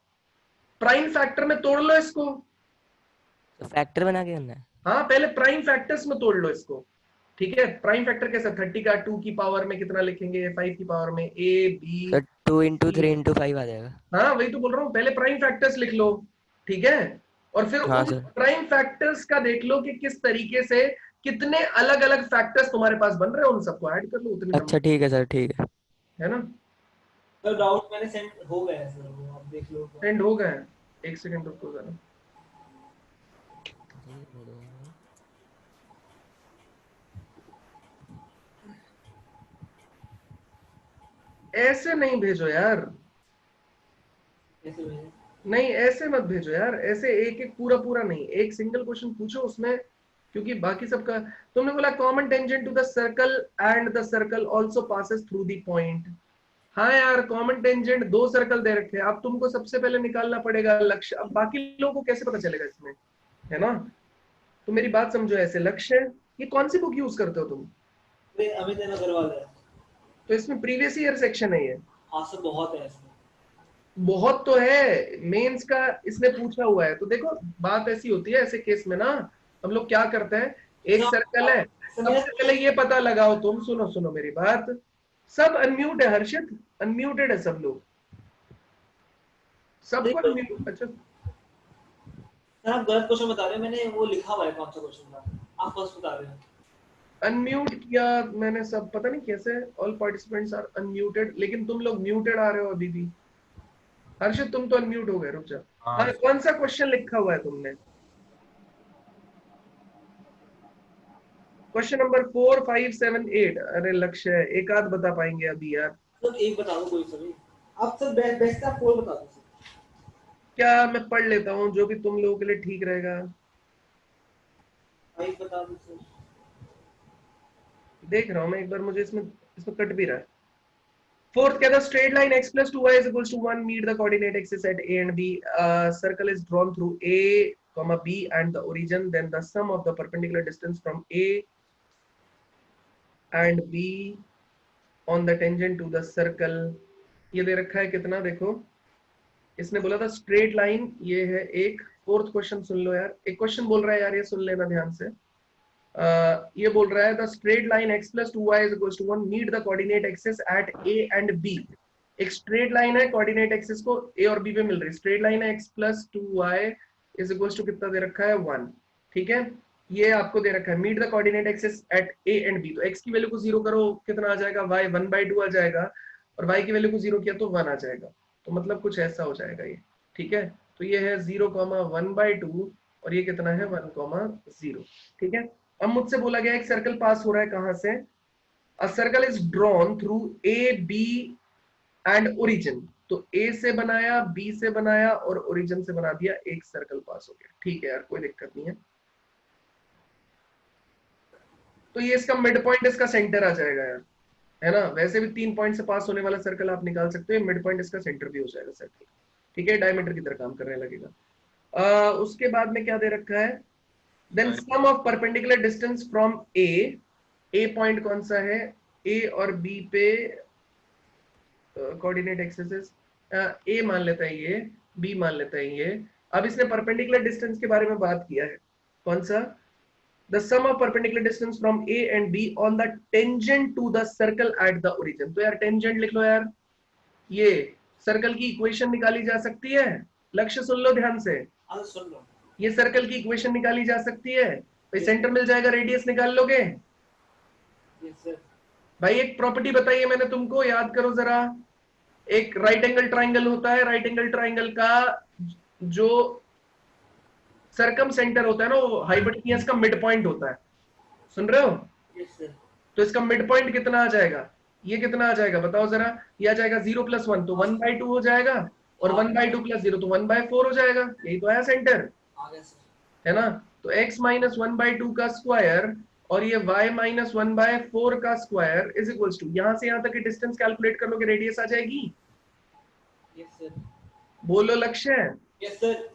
प्राइम फैक्टर में तोड़ लो इसको। फैक्टर बना के करना है। हाँ पहले प्राइम फैक्टर्स में तोड़ लो इसको, ठीक है। प्राइम फैक्टर कैसा, 30 का 2 की पावर में कितना लिखेंगे, 5 की पावर में, a b sir 2 into c. 3 into 5 आ जाएगा। हाँ वही तो बोल रहा हूँ, पहले प्राइम फैक्टर्स लिख लो, ठीक है। और फिर हाँ उन सर। प्राइम फैक्टर्स का देख लो कि किस तरीके से कितने अलग अलग फैक्टर्स तुम्हारे पास बन रहे हैं, उन सबको ऐड कर लो, उतने अच्छा नंबर, ठीक है सर, ठीक है। है ना। सर डाउट मैंने सेंड हो गया है सर, वो आप देख लो। सेंड हो गए, एक सेकंड रुको जरा। ऐसे नहीं भेजो यार, कैसे भेजें? नहीं ऐसे मत भेजो यार, ऐसे एक एक पूरा पूरा नहीं, एक सिंगल क्वेश्चन पूछो उसमें, क्योंकि बाकी सबका तुमने बोला common tangent to the circle and the circle also passes through the point. हाँ यार कॉमन टेंजेंट, दो सर्कल दे रखे हैं, अब तुमको सबसे पहले निकालना पड़ेगा लक्ष्य। अब बाकी लोगों को कैसे पता चलेगा इसमें, है ना। तो मेरी बात समझो, ऐसे लक्ष्य, ये कौन सी बुक यूज करते हो तुम। अमित अग्रवाल है। तो इसमें प्रीवियस ईयर सेक्शन है ये, हाँ सर बहुत है इसमें। बहुत तो है, मेंस का इसने पूछा हुआ है। तो देखो बात ऐसी होती है ऐसे केस में ना, हम लोग क्या करते हैं, एक सर्कल है, सबसे पहले ये पता लगाओ, तुम सुनो सुनो मेरी बात, सब अनम्यूट है हर्षित, अनम्यूटेड है सब लोग, सबको अनम्यूट। अच्छा सर आप गलत क्वेश्चन बता रहे हैं, मैंने वो लिखा हुआ है कौन सा क्वेश्चन था, आप फर्स्ट बता रहे हैं। अनम्यूट किया मैंने सब, पता नहीं कैसे, ऑल पार्टिसिपेंट्स आर अनम्यूटेड, लेकिन तुम लोग म्यूटेड आ रहे हो अभी भी। हर्षित तुम तो अनम्यूट हो गए, रुक जा। हाँ कौन सा क्वेश्चन लिखा हुआ है तुमने, क्वेश्चन नंबर 4 5 7 8। अरे लक्ष्य एक आध बता पाएंगे अभी यार। सर एक बता दो कोई सभी, आप सर बेस्ट आप 4 बता दो सर। क्या मैं पढ़ लेता हूँ जो भी तुम लोगों के लिए ठीक रहेगा। 5 बता दो सर। देख रहा हूँ मैं एक बार, मुझे इसमें इसमें कट भी रहा है। Fourth, क्या था, straight line x plus 2y is equals to 1 meet the coordinate axis at a and b. Circle is drawn through a comma b and the origin, then the sum of the perpendicular distance from a and b on the tangent to the circle. ये दे रखा है कितना, देखो इसने बोला था स्ट्रेट लाइन, ये है एक। फोर्थ क्वेश्चन सुन लो यार, एक क्वेश्चन बोल रहा है यार, ये सुन लेना ध्यान से। ये बोल रहा है the straight line x plus 2y is equals to 1 meet the coordinate axis at a and b. एक स्ट्रेट लाइन है, कोऑर्डिनेट एक्सिस को a और b पे मिल रही है, स्ट्रेट लाइन है, x plus 2y is equals to कितना दे रखा है 1, ठीक है। ये आपको दे रखा है meet the coordinate axis at a and b, तो x की वैल्यू को 0 करो, कितना आ जाएगा y 1/2 आ जाएगा, और y की वैल्यू को 0 किया तो 1 आ जाएगा। तो मतलब कुछ ऐसा हो जाएगा ये, ठीक है। तो ये है 0,1/2 और ये कितना है 1,0, ठीक है। अब मुझसे बोला गया एक सर्कल पास हो रहा है कहां से, a circle is drawn through a b and origin. तो ए से बनाया, बी से बनाया और ओरिजिन से बना दिया, एक सर्कल पास हो गया, ठीक है यार कोई दिक्कत नहीं है। तो ये इसका मिड पॉइंट, इसका सेंटर आ जाएगा यार, है ना। वैसे भी 3 पॉइंट से पास होने वाला सर्कल आप निकाल सकते हो, मिड पॉइंट इसका सेंटर भी हो जाएगा सर्कल, ठीक है, डायमीटर की तरह काम करने लगेगा। उसके बाद में क्या दे रखा है, then sum of perpendicular distance from a point कौन सा है, ए और बी पे कोऑर्डिनेट एक्सिस, ए मान लेता है ये, बी मान लेता है ये। अब इसने परपेंडिकुलर डिस्टेंस के बारे में बात किया है, कौन सा, the sum of perpendicular distance from a and b on the tangent to the circle at the origin। तो यार टेंजेंट लिख लो यार, ये सर्कल की इक्वेशन निकाली जा सकती है, लक्ष्य सुन लो ध्यान से, हाँ सुन लो। ये सर्कल की इक्वेशन निकाली जा सकती है, भाई सेंटर मिल जाएगा, रेडियस निकाल लोगे। Yes sir. भाई एक प्रॉपर्टी बताइए मैंने तुमको, याद करो जरा, एक राइट एंगल ट्राइंगल होता है, राइट एंगल ट्राइंगल का जो सरकम सेंटर होता है ना, वो हाइपोटेन्यूज का मिड पॉइंट होता है, सुन रहे हो। Yes sir. तो इसका मिड पॉइंट कितना आ जाएगा, ये कितना आ जाएगा बताओ जरा, ये आ जाएगा 0 + 1 तो 1/2 हो जाएगा, और 1/2 + 0 तो 1/4 हो जाएगा, यही तो है सेंटर, आ गया सर। है ना। तो x - 1/2 का स्क्वायर और ये y - 1/4 का स्क्वायर इज इक्वल्स टू, यहां से यहां तक की डिस्टेंस कैलकुलेट कर लोगे, रेडियस आ जाएगी। Yes sir. बोलो लक्ष्य, यस सर।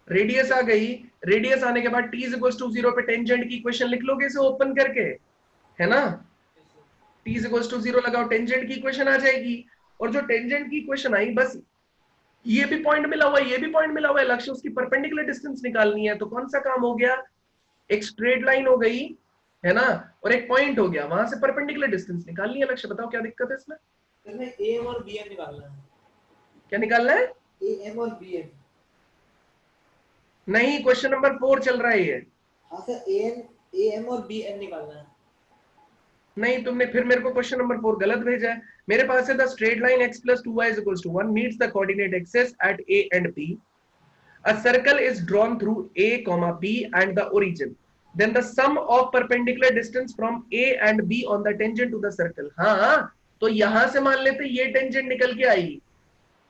रेडियस आ गई। रेडियस आने के बाद t = 0 पे टेंजेंट की इक्वेशन लिख लोगे इसे ओपन करके, है ना। t = 0 लगाओ, टेंजेंट की इक्वेशन आ जाएगी, और जो टेंजेंट की इक्वेशन आई, बस ये भी पॉइंट मिला हुआ है, ये भी पॉइंट मिला हुआ है, लक्ष्य उसकी परपेंडिकुलर डिस्टेंस निकालनी है। तो कौन सा काम हो गया, एक स्ट्रेट लाइन हो गई है ना, और एक पॉइंट हो गया, वहां से परपेंडिकुलर डिस्टेंस निकालनी है। लक्ष्य बताओ क्या दिक्कत है इसमें, इसमें AM और BM निकालना है। क्या निकालना है? AM और BM। नहीं, क्वेश्चन नंबर 4 चल रहा है ये। हाँ सर, AM और BM निकालना है। नहीं, तुमने फिर मेरे को क्वेश्चन नंबर 4 गलत भेजा है। मेरे पास है the straight line x plus 2y is equals to 1 meets the coordinate axis at a and b. A circle is drawn through a comma b and the origin. Then the sum of perpendicular distance from a and b on the tangent to the circle. हाँ, तो यहां से मान लेते ये टेंजेंट निकल के आई,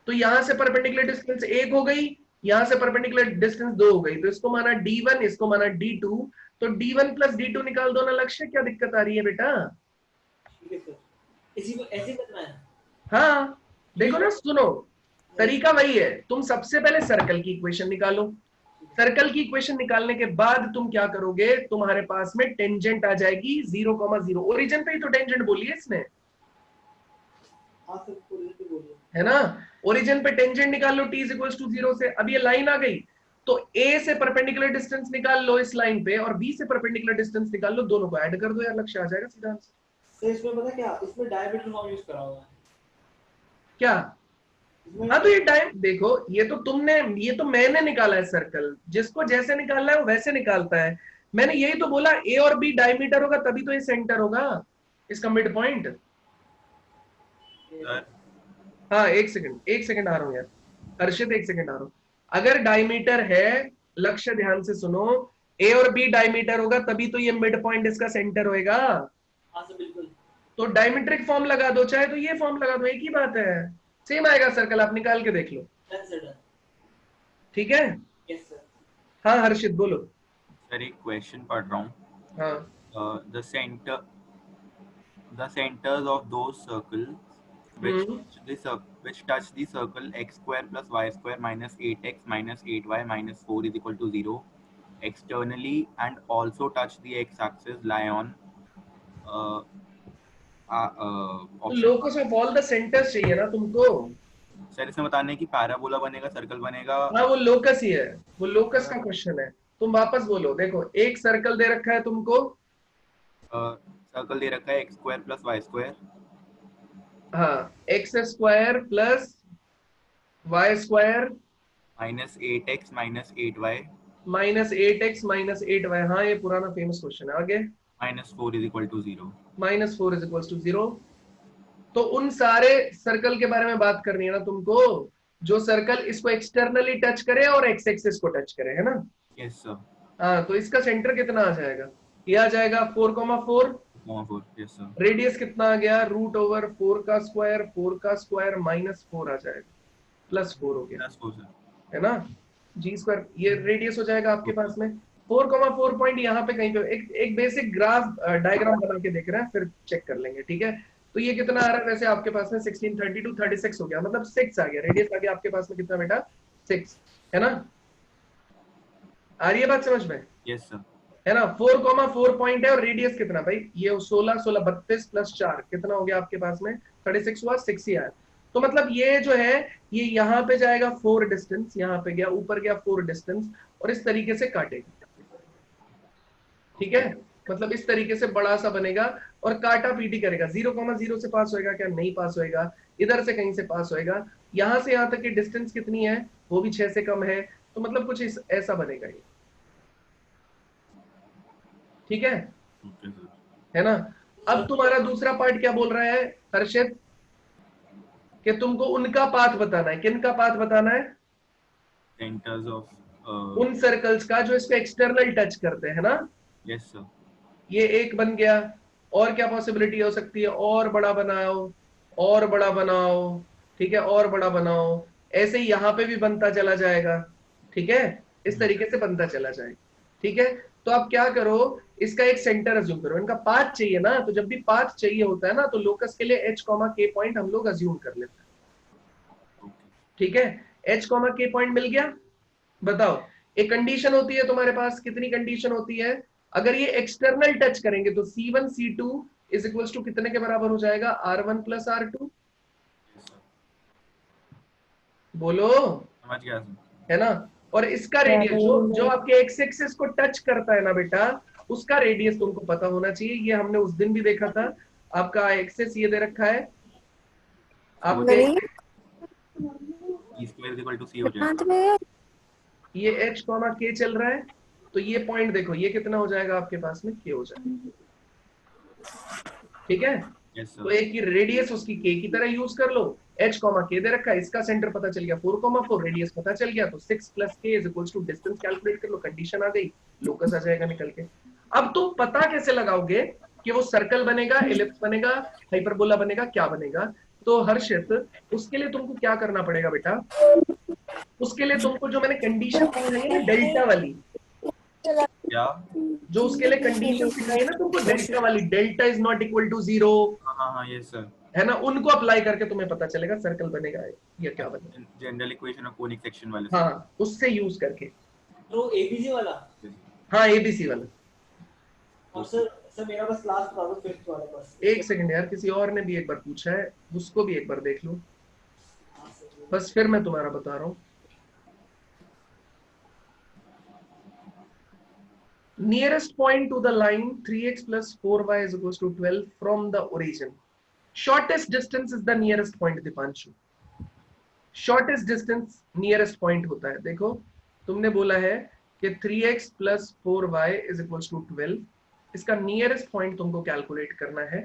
तो यहां से परपेंडिकुलर डिस्टेंस 1 हो गई, यहां से परपेंडिकुलर डिस्टेंस 2 हो गई, तो इसको माना d1, इसको माना d2। तो d1 प्लस d2 निकाल दो ना लक्ष्य, क्या दिक्कत आ रही है बेटा? ठीक है सर, इसी को ऐसे करना है। हाँ, देखो ना, सुनो, तरीका वही है। तुम सबसे पहले सर्कल की इक्वेशन निकालो, सर्कल की इक्वेशन निकालने के बाद तुम क्या करोगे, तुम्हारे पास में टेंजेंट आ जाएगी 0,0। ओरिजिन पे ही तो टेंजेंट बोली है इसने, हाँ सर, पूरी बोलिए। है ना। ओरिजिन पे टेंजेंट निकाल लो t इक्वल्स टू 0 से। अब ये लाइन आ गई, तो a से परपेंडिकुलर डिस्टेंस निकाल लो इस लाइन पे, और b से परपेंडिकुलर डिस्टेंस निकाल लो, दोनों को ऐड कर दो यार, लक्ष्य आ जाएगा सीधा आंसर। सर इसमें पता क्या, इसमें डायमीटर फॉर्म यूज करा हुआ है। क्या? इसमें हाँ, तो ये टाइम देखो, ये तो तुमने, ये तो मैंने निकाला है सर्कल, जिसको जैसे निकालना है वो वैसे निकालता है। मैंने यही तो बोला, ए और बी डायमीटर होगा तभी तो ये सेंटर होगा, इसका मिड पॉइंट। सर हाँ, एक सेकंड, एक सेकंड आ रहा हूँ यार, हर्षित एक सेकंड आ रहा हूँ। अगर डायमीटर है, लक्ष्य ध्यान से सुनो, ए और बी डायमीटर होगा तभी तो ये मिड पॉइंट इसका सेंटर होएगा। हाँ सर बिल्कुल। तो डायमीट्रिक फॉर्म लगा दो, चाहे तो ये फॉर्म लगा दो, एक ही बात है, सेम आएगा सर्कल, आप निकाल के देख लो। Done sir, done. ठीक है, यस सर। हाँ हर्षित बोलो। सर एक क्वेश्चन पढ़ रहा हूँ. हाँ, The centers of those circles which touch the circle x square plus y square minus 8x minus 8y minus 4 is equal to 0 externally and also touch the x-axis lie on तो option. Locus of all the centres चाहिए ना तुमको। सर इसमें बताने की पैराबोला बनेगा, सर्कल बनेगा. हाँ, वो लोकस ही है, वो लोकस का क्वेश्चन है। तुम वापस बोलो, देखो एक सर्कल दे रखा है तुमको, सर्कल दे रखा है x square plus y square. हाँ, X square plus Y square minus 8x minus 8y minus 8x minus 8y। हाँ, ये पुराना फेमस क्वेश्चन है। आगे, minus 4 is equal to 0. Minus 4 is equal to 0। तो उन सारे सर्कल के बारे में बात करनी है ना तुमको, जो सर्कल इसको एक्सटर्नली टच करे और एक्स एक्सिस को टच करे, है ना। Yes sir. हाँ, तो इसका सेंटर कितना आ जाएगा, ये आ जाएगा 4,4। 4. Yes sir. रेडियस कितना आ गया, रूट ओवर 4 का स्क्वायर माइनस 4 आ जाएगा, प्लस 4 हो गया, प्लस 4 सर. है ना। जी स्क्वायर, ये रेडियस हो जाएगा आपके पास में 4,4 पॉइंट यहाँ पे कहीं पे। एक बेसिक ग्राफ डायग्राम बना के देख रहे हैं, फिर चेक कर लेंगे, ठीक है। तो ये कितना आ रहा है वैसे आपके पास में, 1632 36 हो गया, मतलब 6 आ गया, रेडियस आ गया आपके पास में कितना बेटा, 6, है ना। आ रही है बात समझ में? Yes sir. है ना। 4,4 पॉइंट है, और रेडियस कितना भाई, ये 16 16 32 प्लस 4 कितना हो गया आपके पास में, 36 हुआ, 6 ही आया। तो मतलब ये जो है, ये यहाँ पे जाएगा 4 डिस्टेंस, यहाँ पे गया, ऊपर गया 4 डिस्टेंस, और इस तरीके से काटेगा, ठीक है। मतलब इस तरीके से बड़ा सा बनेगा और काटा पीटी करेगा। 0,0 से पास होएगा क्या, नहीं पास होएगा, इधर से कहीं से पास होएगा। यहां से यहां तक की डिस्टेंस कितनी है, वो भी 6 से कम है, तो मतलब कुछ ऐसा बनेगा ये, ठीक है, ओके सर. है ना। अब तुम्हारा दूसरा पार्ट क्या बोल रहा है हर्षित, कि तुमको उनका पाथ बताना है। किनका पाथ बताना है? Centres of. उन सर्कल्स का जो इसको एक्सटर्नल टच करते हैं ना। Yes sir. ये एक बन गया, और क्या पॉसिबिलिटी हो सकती है, और बड़ा बनाओ, और बड़ा बनाओ, ठीक है, और बड़ा बनाओ, ऐसे ही यहाँ पे भी बनता चला जाएगा, ठीक है, इस तरीके से बनता चला जाएगा, ठीक है। तो आप क्या करो, इसका एक सेंटर अज्यूम करो, इनका पाथ चाहिए ना, तो जब भी पाथ चाहिए होता है ना, तो लोकस के लिए h, k पॉइंट हम लोग अज्यूम कर लेते हैं, ठीक है। h, k पॉइंट मिल गया। बताओ, एक कंडीशन होती है तुम्हारे पास, कितनी कंडीशन होती है, अगर ये एक्सटर्नल टच करेंगे तो C1 C2 is equals to कितने के बराबर हो जाएगा, R1 प्लस R2, बोलो, समझ गया सर। है ना। और इसका रेडियस जो आपके एक्स एक्सिस को टच करता है ना बेटा, उसका रेडियस तुमको पता होना चाहिए। ये हमने उस दिन भी देखा था। आपका एक्सिस ये दे रखा है आपके, E square is equal to C हो जाएगा। ये h कॉमा k चल रहा है, तो ये पॉइंट देखो, ये कितना हो जाएगा आपके पास में, k हो जाएगा। ठीक है, यस तो सर। एक की रेडियस उसकी k की तरह यूज कर लो। h कॉमा k दे रखा है, इसका सेंटर पता चल गया 4,4, रेडियस पता चल गया, तो 6 plus k is equals to distance calculate कर लो, कंडीशन आ गई, लोकस आ जाएगा निकल के। अब तुम पता कैसे लगाओगे कि वो सर्कल बनेगा, एलिप्स बनेगा, हाइपरबोला बनेगा, क्या बनेगा? तो हर्षित, उसके लिए तुमको क्या करना पड़ेगा बेटा, उसके लिए तुमको जो मैंने कंडीशन सिखाई है ना डेल्टा वाली, क्या? जो उसके लिए कंडीशन सिखाई है ना तुमको डेल्टा वाली, delta is not equal to 0, हाँ यस सर। है ना, उनको अप्लाई करके तुम्हें पता चलेगा सर्कल बनेगा या क्या बनेगा। General equation of conic section वाले। हाँ, उससे यूज करके। तो एबीसी वाला। हाँ, एबीसी वाला। और सर मेरा बस क्लास बता दो फिफ्थ वाला बस। एक सेकंड यार, किसी और ने भी एक बार पूछा है, उसको भी एक बार देख लो, बस फिर मैं तुम्हारा बता रहा हूँ। Nearest point to the line 3x plus 4y is equals to 12 from the origin. Shortest distance is the nearest point, Deepanshu. Shortest distance nearest point होता है। देखो, तुमने बोला है कि 3x plus 4y is equals to 12, इसका नियरेस्ट पॉइंट तुमको कैलकुलेट करना है।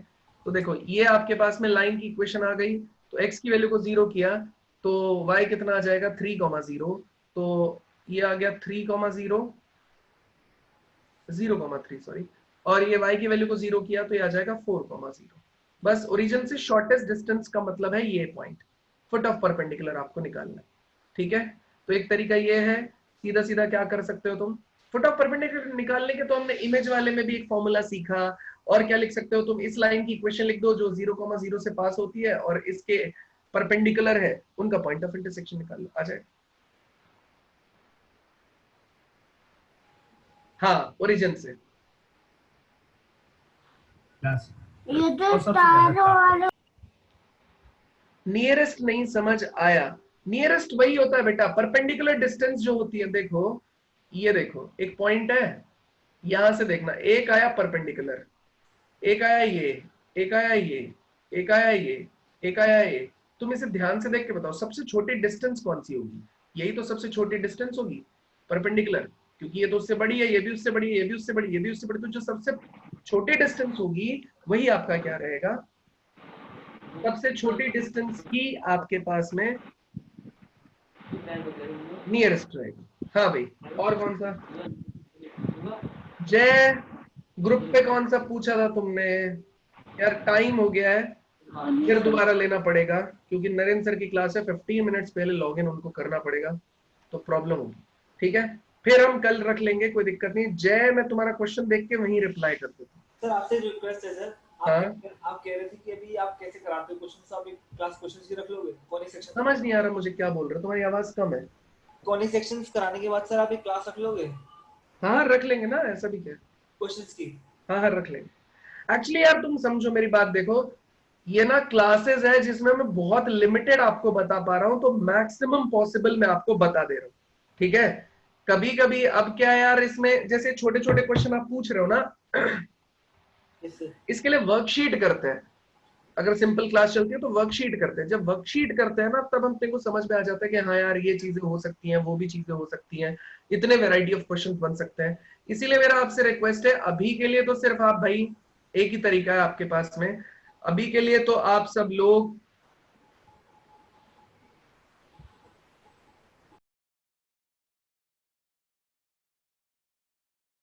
तो देखो, ये आपके पास में लाइन की इक्वेशन आ गई, तो x की वैल्यू को 0 किया तो y कितना आ जाएगा 3,0, तो ये आ गया 3,0, 0,3 सॉरी, और ये y की वैल्यू को 0 किया तो ये आ जाएगा 4,0। बस ओरिजिन से शॉर्टेस्ट डिस्टेंस का मतलब है ये पॉइंट, फुट ऑफ परपेंडिकुलर आपको निकालना। ठीक है, तो एक तरीका ये है, सीधा सीधा क्या कर सकते हो तुम, फुट ऑफ परपेंडिकुलर निकालने के तो हमने इमेज वाले में भी एक फॉर्मूला सीखा। और क्या लिख सकते हो तुम, इस लाइन की इक्वेशन लिख दो जो 0,0 से पास होती है और इसके परपेंडिकुलर है, उनका पॉइंट ऑफ इंटरसेक्शन निकाल लो, आ जाए। हाँ, ओरिजिन से। ये तो स्टार वाला नियरेस्ट नहीं समझ आया, नियरेस्ट वही होता है बेटा, परपेंडिकुलर डिस्टेंस जो होती है। देखो, ये देखो, एक पॉइंट है, यहां से देखना, एक आया परपेंडिकुलर, एक आया ये, एक आया ये, एक आया ये, एक आया ये। तुम इसे ध्यान से देख के बताओ, सबसे छोटी डिस्टेंस कौन सी होगी? यही तो सबसे छोटी डिस्टेंस होगी, परपेंडिकुलर, क्योंकि ये तो उससे बड़ी है, ये भी उससे बड़ी है, ये भी उससे बड़ी है, ये भी उससे बड़ी, तो जो सबसे छोटी डिस्टेंस होगी वही आपका क्या रहेगा, सबसे छोटी डिस्टेंस की आपके पास में नियरेस्ट रहेगा। हाँ भाई, और कौन सा? जय, ग्रुप पे कौन सा पूछा था तुमने? यार टाइम हो गया है, फिर दोबारा लेना पड़ेगा, क्योंकि नरेंद्र सर की क्लास है, 15 मिनट्स पहले लॉगिन उनको करना पड़ेगा, तो प्रॉब्लम होगी। ठीक है, फिर हम कल रख लेंगे, कोई दिक्कत नहीं। जय, मैं तुम्हारा क्वेश्चन देख के वहीं रिप्लाई कर देता हूँ। सर आपसे रिक्वेस्ट है सर, आप कह रहे थे कि अभी आप कैसे कराते हो क्वेश्चन, आप एक क्लास क्वेश्चंस ही रख लोगे कॉनिक सेक्शन? समझ नहीं आ रहा मुझे क्या बोल रहे हो, तुम्हारी आवाज कम है। कॉनिक सेक्शंस कराने के बाद सर आप एक क्लास रख लोगे हाँ, रख लेंगे ना, ऐसा भी क्या, क्वेश्चंस की? हाँ रख लेंगे। एक्चुअली यार तुम समझो मेरी बात, देखो ये ना क्लासेस है जिसमें मैं बहुत लिमिटेड आपको बता पा रहा हूं, तो मैक्सिमम पॉसिबल मैं आपको बता दे रहा हूं। ठीक है, कभी कभी अब क्या यार, इसमें जैसे छोटे छोटे क्वेश्चन आप पूछ रहे हो ना, इसके लिए वर्कशीट करते हैं। अगर सिंपल क्लास चलती है तो वर्कशीट करते हैं, जब वर्कशीट करते हैं ना, तब हम को समझ में आ जाता है कि हाँ यार ये चीजें हो सकती हैं, वो भी चीजें हो सकती हैं, इतने वैरायटी ऑफ क्वेश्चन बन सकते हैं। इसीलिए मेरा आपसे रिक्वेस्ट है, अभी के लिए तो सिर्फ आप भाई, एक ही तरीका है आपके पास में, अभी के लिए तो आप सब लोग